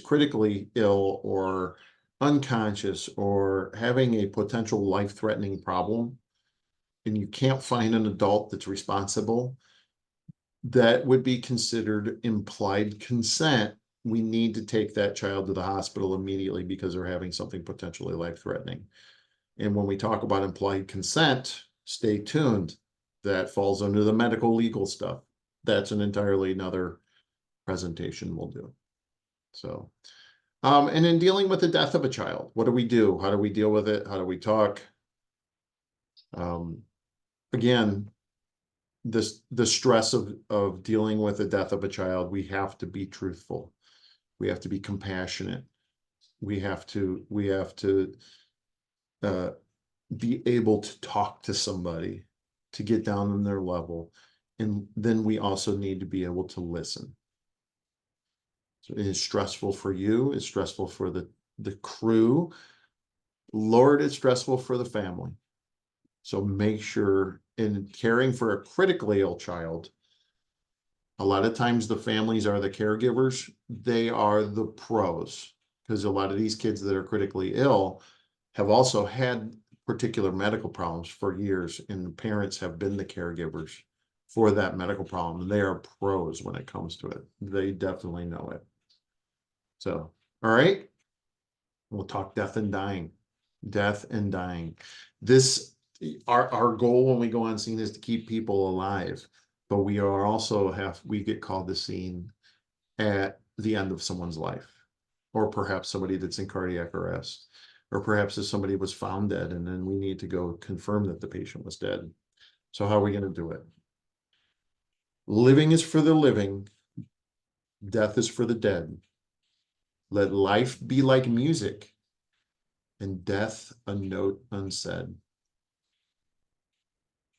critically ill or unconscious or having a potential life-threatening problem, and you can't find an adult that's responsible, that would be considered implied consent. We need to take that child to the hospital immediately because they're having something potentially life-threatening. And when we talk about implied consent, stay tuned. That falls under the medical legal stuff. That's an entirely another presentation we'll do. So, and in dealing with the death of a child, what do we do? How do we deal with it? How do we talk? Again, the stress of dealing with the death of a child, we have to be truthful. We have to be compassionate. We have to be able to talk to somebody, to get down on their level. And then we also need to be able to listen. So it is stressful for you. It's stressful for the crew. Lord, it's stressful for the family. So make sure in caring for a critically ill child, a lot of times the families are the caregivers. They are the pros, because a lot of these kids that are critically ill have also had particular medical problems for years, and the parents have been the caregivers for that medical problem. They are pros when it comes to it. They definitely know it. So, all right. We'll talk death and dying. Death and dying. This, our goal when we go on scene is to keep people alive, but we are also we get called to scene at the end of someone's life, or perhaps somebody that's in cardiac arrest, or perhaps if somebody was found dead and then we need to go confirm that the patient was dead. So how are we going to do it? Living is for the living. Death is for the dead. Let life be like music, and death a note unsaid.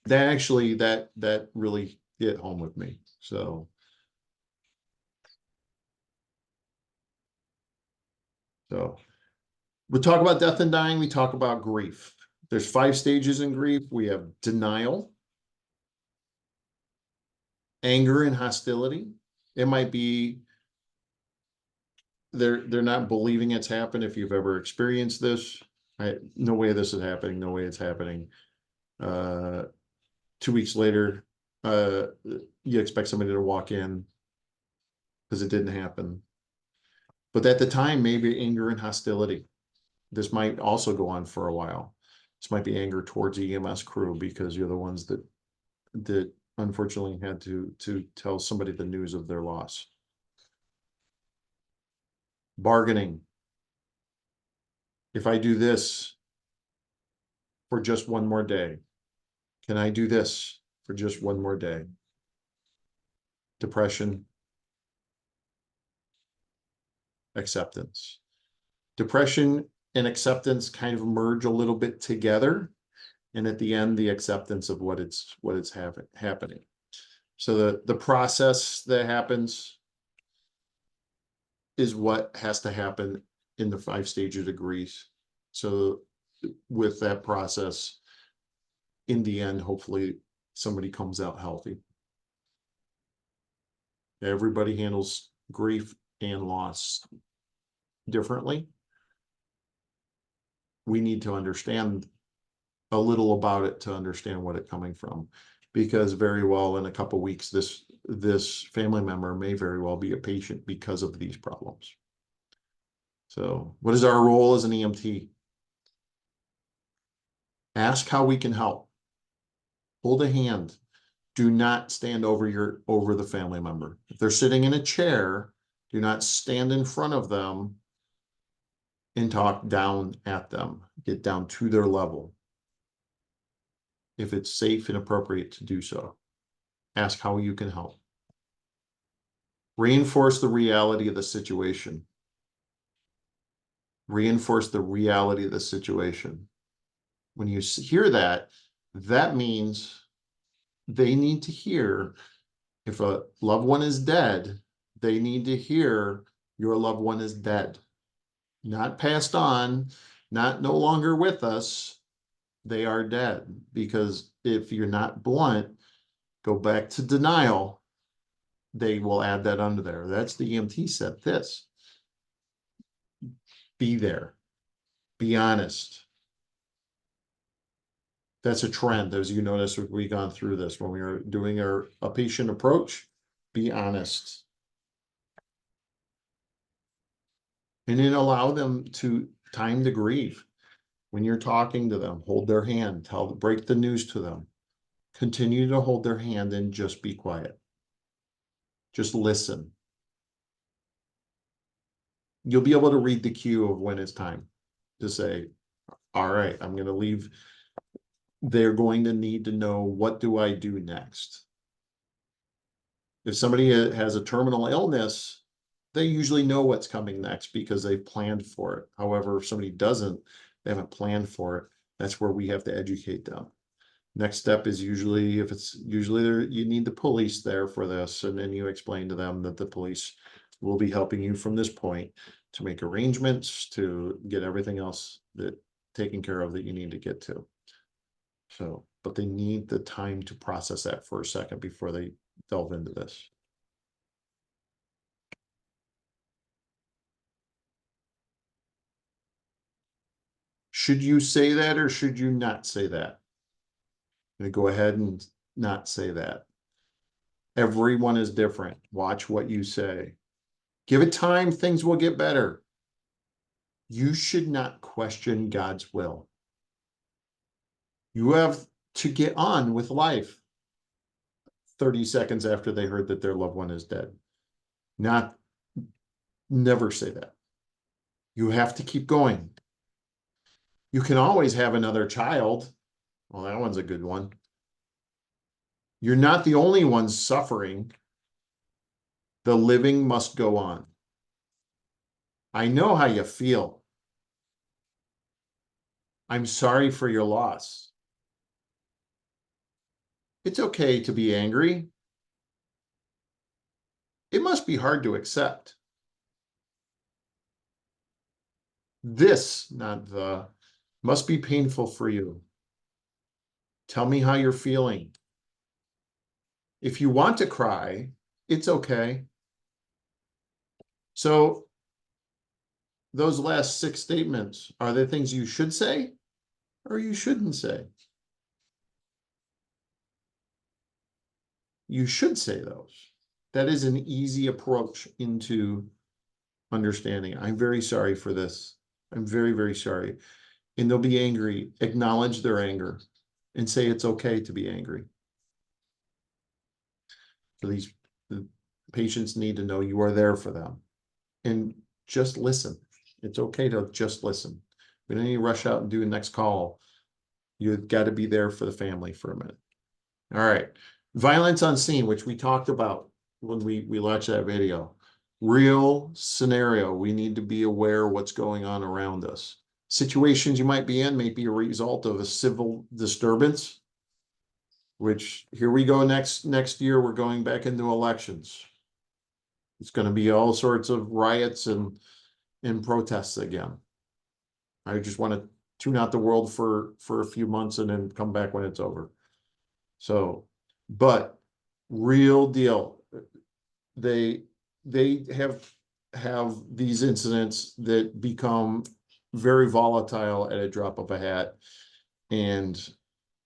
That actually, that really hit home with me. So we talk about death and dying, we talk about grief. There's 5 stages in grief. We have denial, anger, and hostility. It might be they're not believing it's happened. If you've ever experienced this, no way this is happening, no way it's happening. 2 weeks later, you expect somebody to walk in because it didn't happen. But at the time, maybe anger and hostility. This might also go on for a while. This might be anger towards the EMS crew because you're the ones that unfortunately had to tell somebody the news of their loss. Bargaining. If I do this for just one more day, can I do this for just one more day? Depression. Acceptance. Depression and acceptance kind of merge a little bit together. And at the end, the acceptance of what it's happening. So the process that happens is what has to happen in the 5 stages of grief. So with that process, in the end, hopefully somebody comes out healthy. Everybody handles grief and loss differently. We need to understand a little about it to understand what it's coming from, because very well in a couple of weeks, this family member may very well be a patient because of these problems. So what is our role as an EMT? Ask how we can help. Hold a hand. Do not stand over the family member. If they're sitting in a chair, do not stand in front of them and talk down at them. Get down to their level. If it's safe and appropriate to do so, ask how you can help. Reinforce the reality of the situation. Reinforce the reality of the situation. When you hear that, that means they need to hear, if a loved one is dead, they need to hear your loved one is dead. Not passed on, not no longer with us. They are dead. Because if you're not blunt, go back to denial, they will add that under there. That's the EMT said this. Be there. Be honest. That's a trend, as you notice, we've gone through this when we are doing a patient approach. Be honest. And then allow them to time to grieve. When you're talking to them, hold their hand, break the news to them. Continue to hold their hand and just be quiet. Just listen. You'll be able to read the cue of when it's time to say, all right, I'm going to leave. They're going to need to know, what do I do next? If somebody has a terminal illness, they usually know what's coming next because they've planned for it. However, if somebody doesn't, they haven't planned for it. That's where we have to educate them. Next step is usually, you need the police there for this, and then you explain to them that the police will be helping you from this point to make arrangements to get everything else taken care of that you need to get to. So, but they need the time to process that for a second before they delve into this. Should you say that or should you not say that? I'm gonna go ahead and not say that. Everyone is different. Watch what you say. Give it time, things will get better. You should not question God's will. You have to get on with life 30 seconds after they heard that their loved one is dead. Never say that. You have to keep going. You can always have another child. Well, that one's a good one. You're not the only one suffering. The living must go on. I know how you feel. I'm sorry for your loss. It's okay to be angry. It must be hard to accept. This, not the, must be painful for you. Tell me how you're feeling. If you want to cry, it's okay. So those last 6 statements, are they things you should say or you shouldn't say? You should say those. That is an easy approach into understanding. I'm very sorry for this. I'm very, very sorry. And they'll be angry. Acknowledge their anger and say it's okay to be angry. So the patients need to know you are there for them. And just listen. It's okay to just listen. We don't need to rush out and do a next call. You've got to be there for the family for a minute. All right. Violence on scene, which we talked about when we launched that video. Real scenario. We need to be aware of what's going on around us. Situations you might be in may be a result of a civil disturbance, which here we go next year, we're going back into elections. It's going to be all sorts of riots and protests again. I just want to tune out the world for a few months and then come back when it's over. So, but real deal, they have these incidents that become very volatile at a drop of a hat, and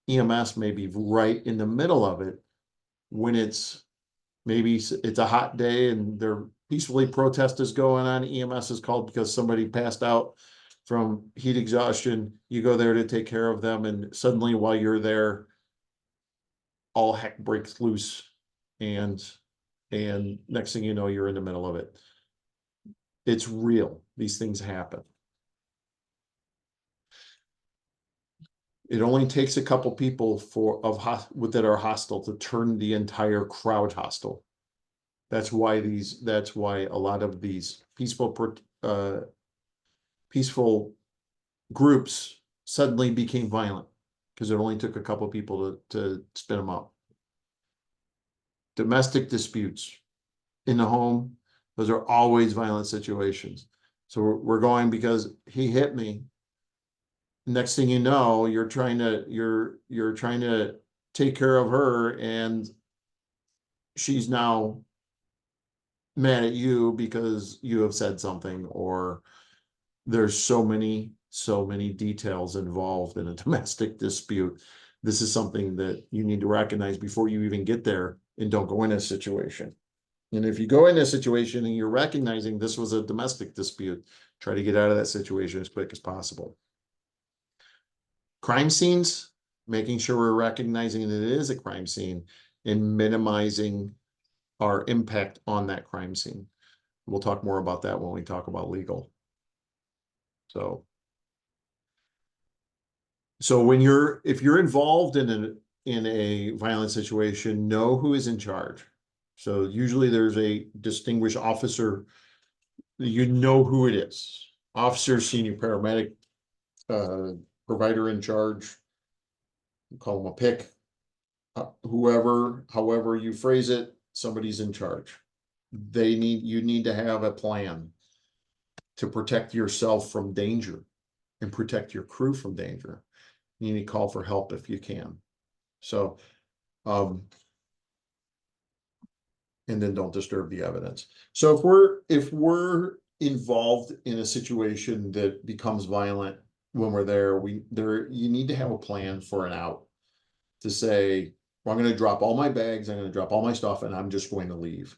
EMS may be right in the middle of it when maybe it's a hot day and they're peacefully protest is going on. EMS is called because somebody passed out from heat exhaustion. You go there to take care of them, and suddenly while you're there, all heck breaks loose, and next thing you know, you're in the middle of it. It's real. These things happen. It only takes a couple people that are hostile to turn the entire crowd hostile. That's why a lot of these peaceful groups suddenly became violent, because it only took a couple people to spin them up. Domestic disputes in the home, those are always violent situations. So we're going because he hit me. Next thing you know, you're trying to take care of her, and she's now mad at you because you have said something, or there's so many details involved in a domestic dispute. This is something that you need to recognize before you even get there, and don't go in a situation. And if you go in a situation and you're recognizing this was a domestic dispute, try to get out of that situation as quick as possible. Crime scenes, making sure we're recognizing that it is a crime scene and minimizing our impact on that crime scene. We'll talk more about that when we talk about legal. So if you're involved in a violent situation, know who is in charge. So usually there's a distinguished officer. You know who it is. Officer, senior paramedic, provider in charge. Call them a pick. However you phrase it, somebody's in charge. You need to have a plan to protect yourself from danger and protect your crew from danger. You need to call for help if you can. So, and then don't disturb the evidence. So if we're involved in a situation that becomes violent, when we're there, you need to have a plan for an out. To say, well, I'm gonna drop all my bags, I'm gonna drop all my stuff, and I'm just going to leave.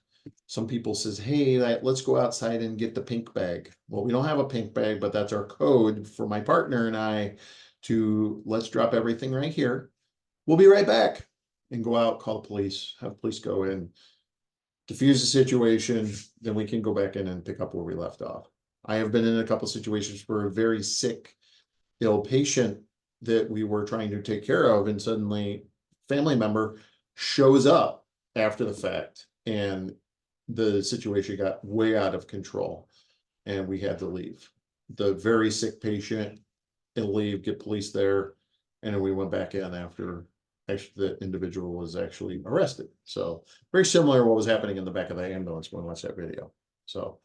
Some people says, hey, let's go outside and get the pink bag. Well, we don't have a pink bag, but that's our code for my partner and I to let's drop everything right here. We'll be right back, and go out, call the police, have police go in, diffuse the situation, then we can go back in and pick up where we left off. I have been in a couple situations where a very sick, ill patient that we were trying to take care of, and suddenly family member shows up after the fact, and the situation got way out of control, and we had to leave the very sick patient and leave, get police there, and then we went back in after actually the individual was actually arrested. So very similar to what was happening in the back of the ambulance when we watched that video. So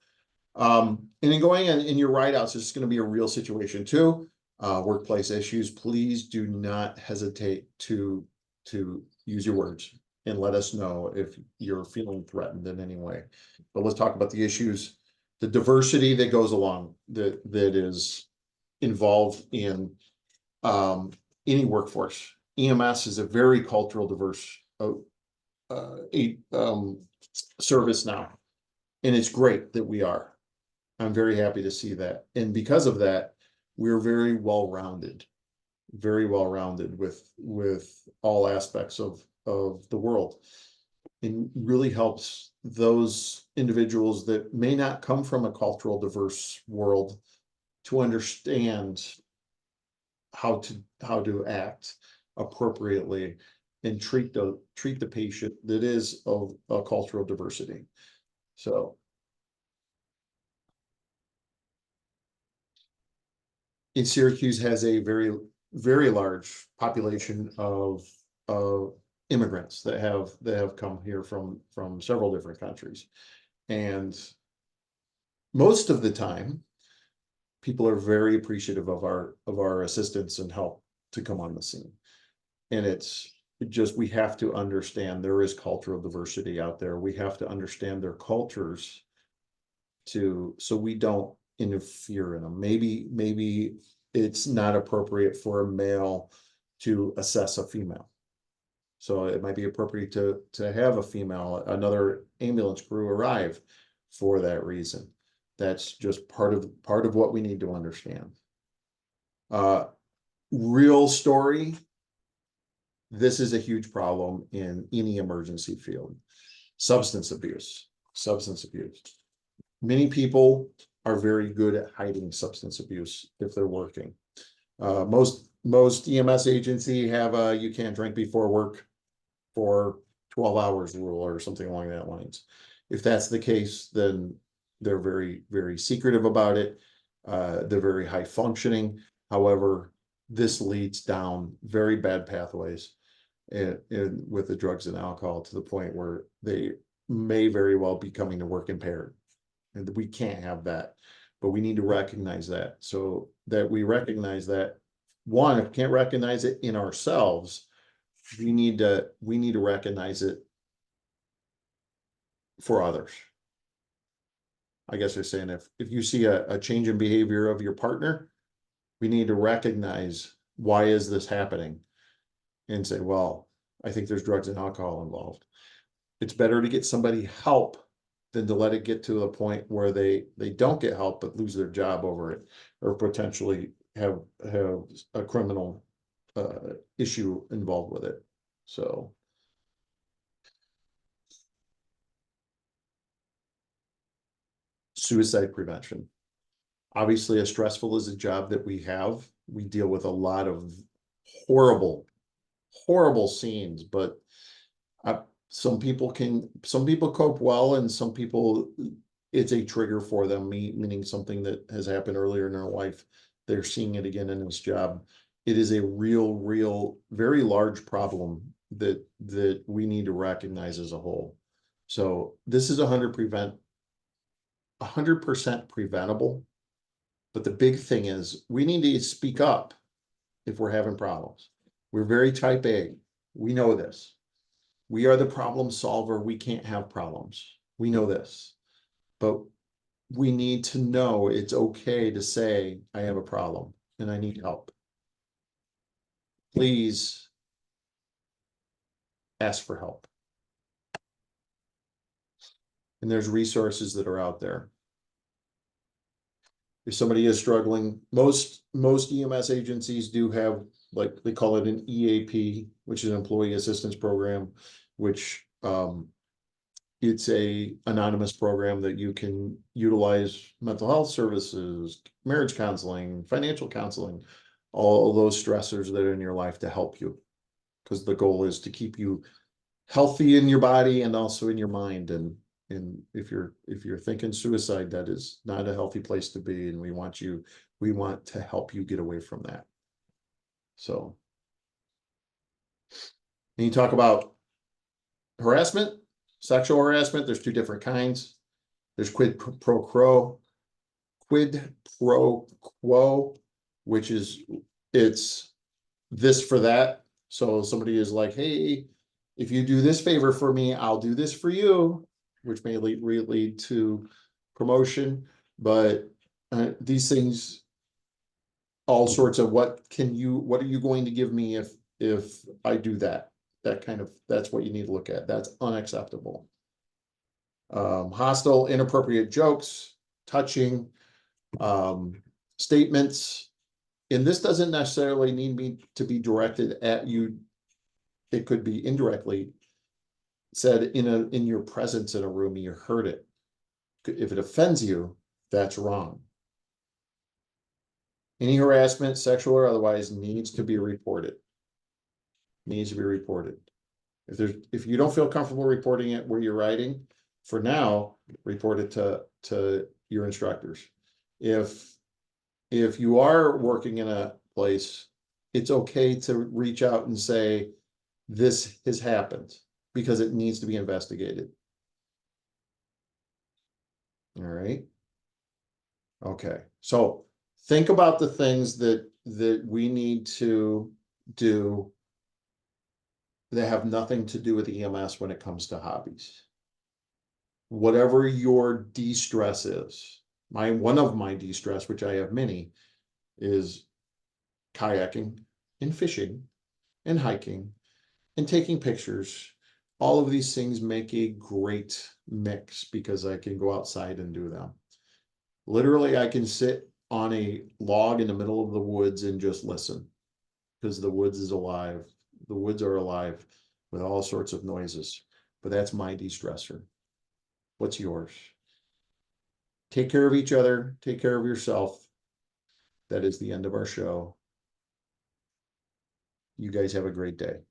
and then going in your write outs, it's going to be a real situation too. Workplace issues, please do not hesitate to use your words and let us know if you're feeling threatened in any way. But let's talk about the issues, the diversity that goes along that is involved in any workforce. EMS is a very cultural diverse service now, and it's great that we are. I'm very happy to see that, and because of that, we're very well rounded with all aspects of the world. It really helps those individuals that may not come from a cultural diverse world to understand how to act appropriately and treat the patient that is of a cultural diversity. So in Syracuse has a very large population of immigrants that have come here from several different countries, and most of the time people are very appreciative of our assistance and help to come on the scene. And it's just, we have to understand there is cultural diversity out there. We have to understand their cultures so we don't interfere in them. Maybe it's not appropriate for a male to assess a female. So it might be appropriate to have a female, another ambulance crew arrive for that reason. That's just part of what we need to understand. Real story. This is a huge problem in any emergency field. Substance abuse. Many people are very good at hiding substance abuse if they're working. Most EMS agency have a you can't drink before work for 12 hours rule or something along that lines. If that's the case, then they're very, very secretive about it. They're very high functioning. However, this leads down very bad pathways and with the drugs and alcohol to the point where they may very well be coming to work impaired. And we can't have that, but we need to recognize that, so that we recognize that, one, if we can't recognize it in ourselves, we need to recognize it for others. I guess they're saying if you see a change in behavior of your partner, we need to recognize, why is this happening? And say, well, I think there's drugs and alcohol involved. It's better to get somebody help than to let it get to a point where they don't get help but lose their job over it, or potentially have a criminal issue involved with it. So suicide prevention. Obviously, as stressful as the job that we have, we deal with a lot of horrible scenes, but some people cope well, and some people, it's a trigger for them, meaning something that has happened earlier in their life, they're seeing it again in this job. It is a real very large problem that we need to recognize as a whole. So this is 100% preventable, but the big thing is we need to speak up if we're having problems. We're very type A. We know this. We are the problem solver. We can't have problems. We know this, but we need to know it's okay to say, I have a problem. and I need help. Please ask for help. And there's resources that are out there. If somebody is struggling, most EMS agencies do have, like, they call it an EAP, which is an employee assistance program, which it's a anonymous program that you can utilize mental health services, marriage counseling, financial counseling, all those stressors that are in your life to help you. Because the goal is to keep you healthy in your body and also in your mind. And if you're thinking suicide, that is not a healthy place to be. And we want to help you get away from that. So, and you talk about harassment, sexual harassment. There's two different kinds. There's quid pro quo, which is, it's this for that. So somebody is like, hey, if you do this favor for me, I'll do this for you, which may lead to promotion. But these things, all sorts of what are you going to give me if I do that? That's what you need to look at. That's unacceptable. Hostile, inappropriate jokes, touching, statements. And this doesn't necessarily need me to be directed at you. It could be indirectly said in your presence in a room, you heard it. If it offends you, that's wrong. Any harassment, sexual or otherwise, needs to be reported. Needs to be reported. If you don't feel comfortable reporting it where you're writing, for now, report it to your instructors. If you are working in a place, it's okay to reach out and say, this has happened, because it needs to be investigated. All right. Okay, so think about the things that we need to do that have nothing to do with EMS when it comes to hobbies. Whatever your de-stress is, one of my de-stress, which I have many, is kayaking and fishing and hiking and taking pictures. All of these things make a great mix because I can go outside and do them. Literally, I can sit on a log in the middle of the woods and just listen, because the woods is alive. The woods are alive with all sorts of noises, but that's my de-stressor. What's yours? Take care of each other. Take care of yourself. That is the end of our show. You guys have a great day.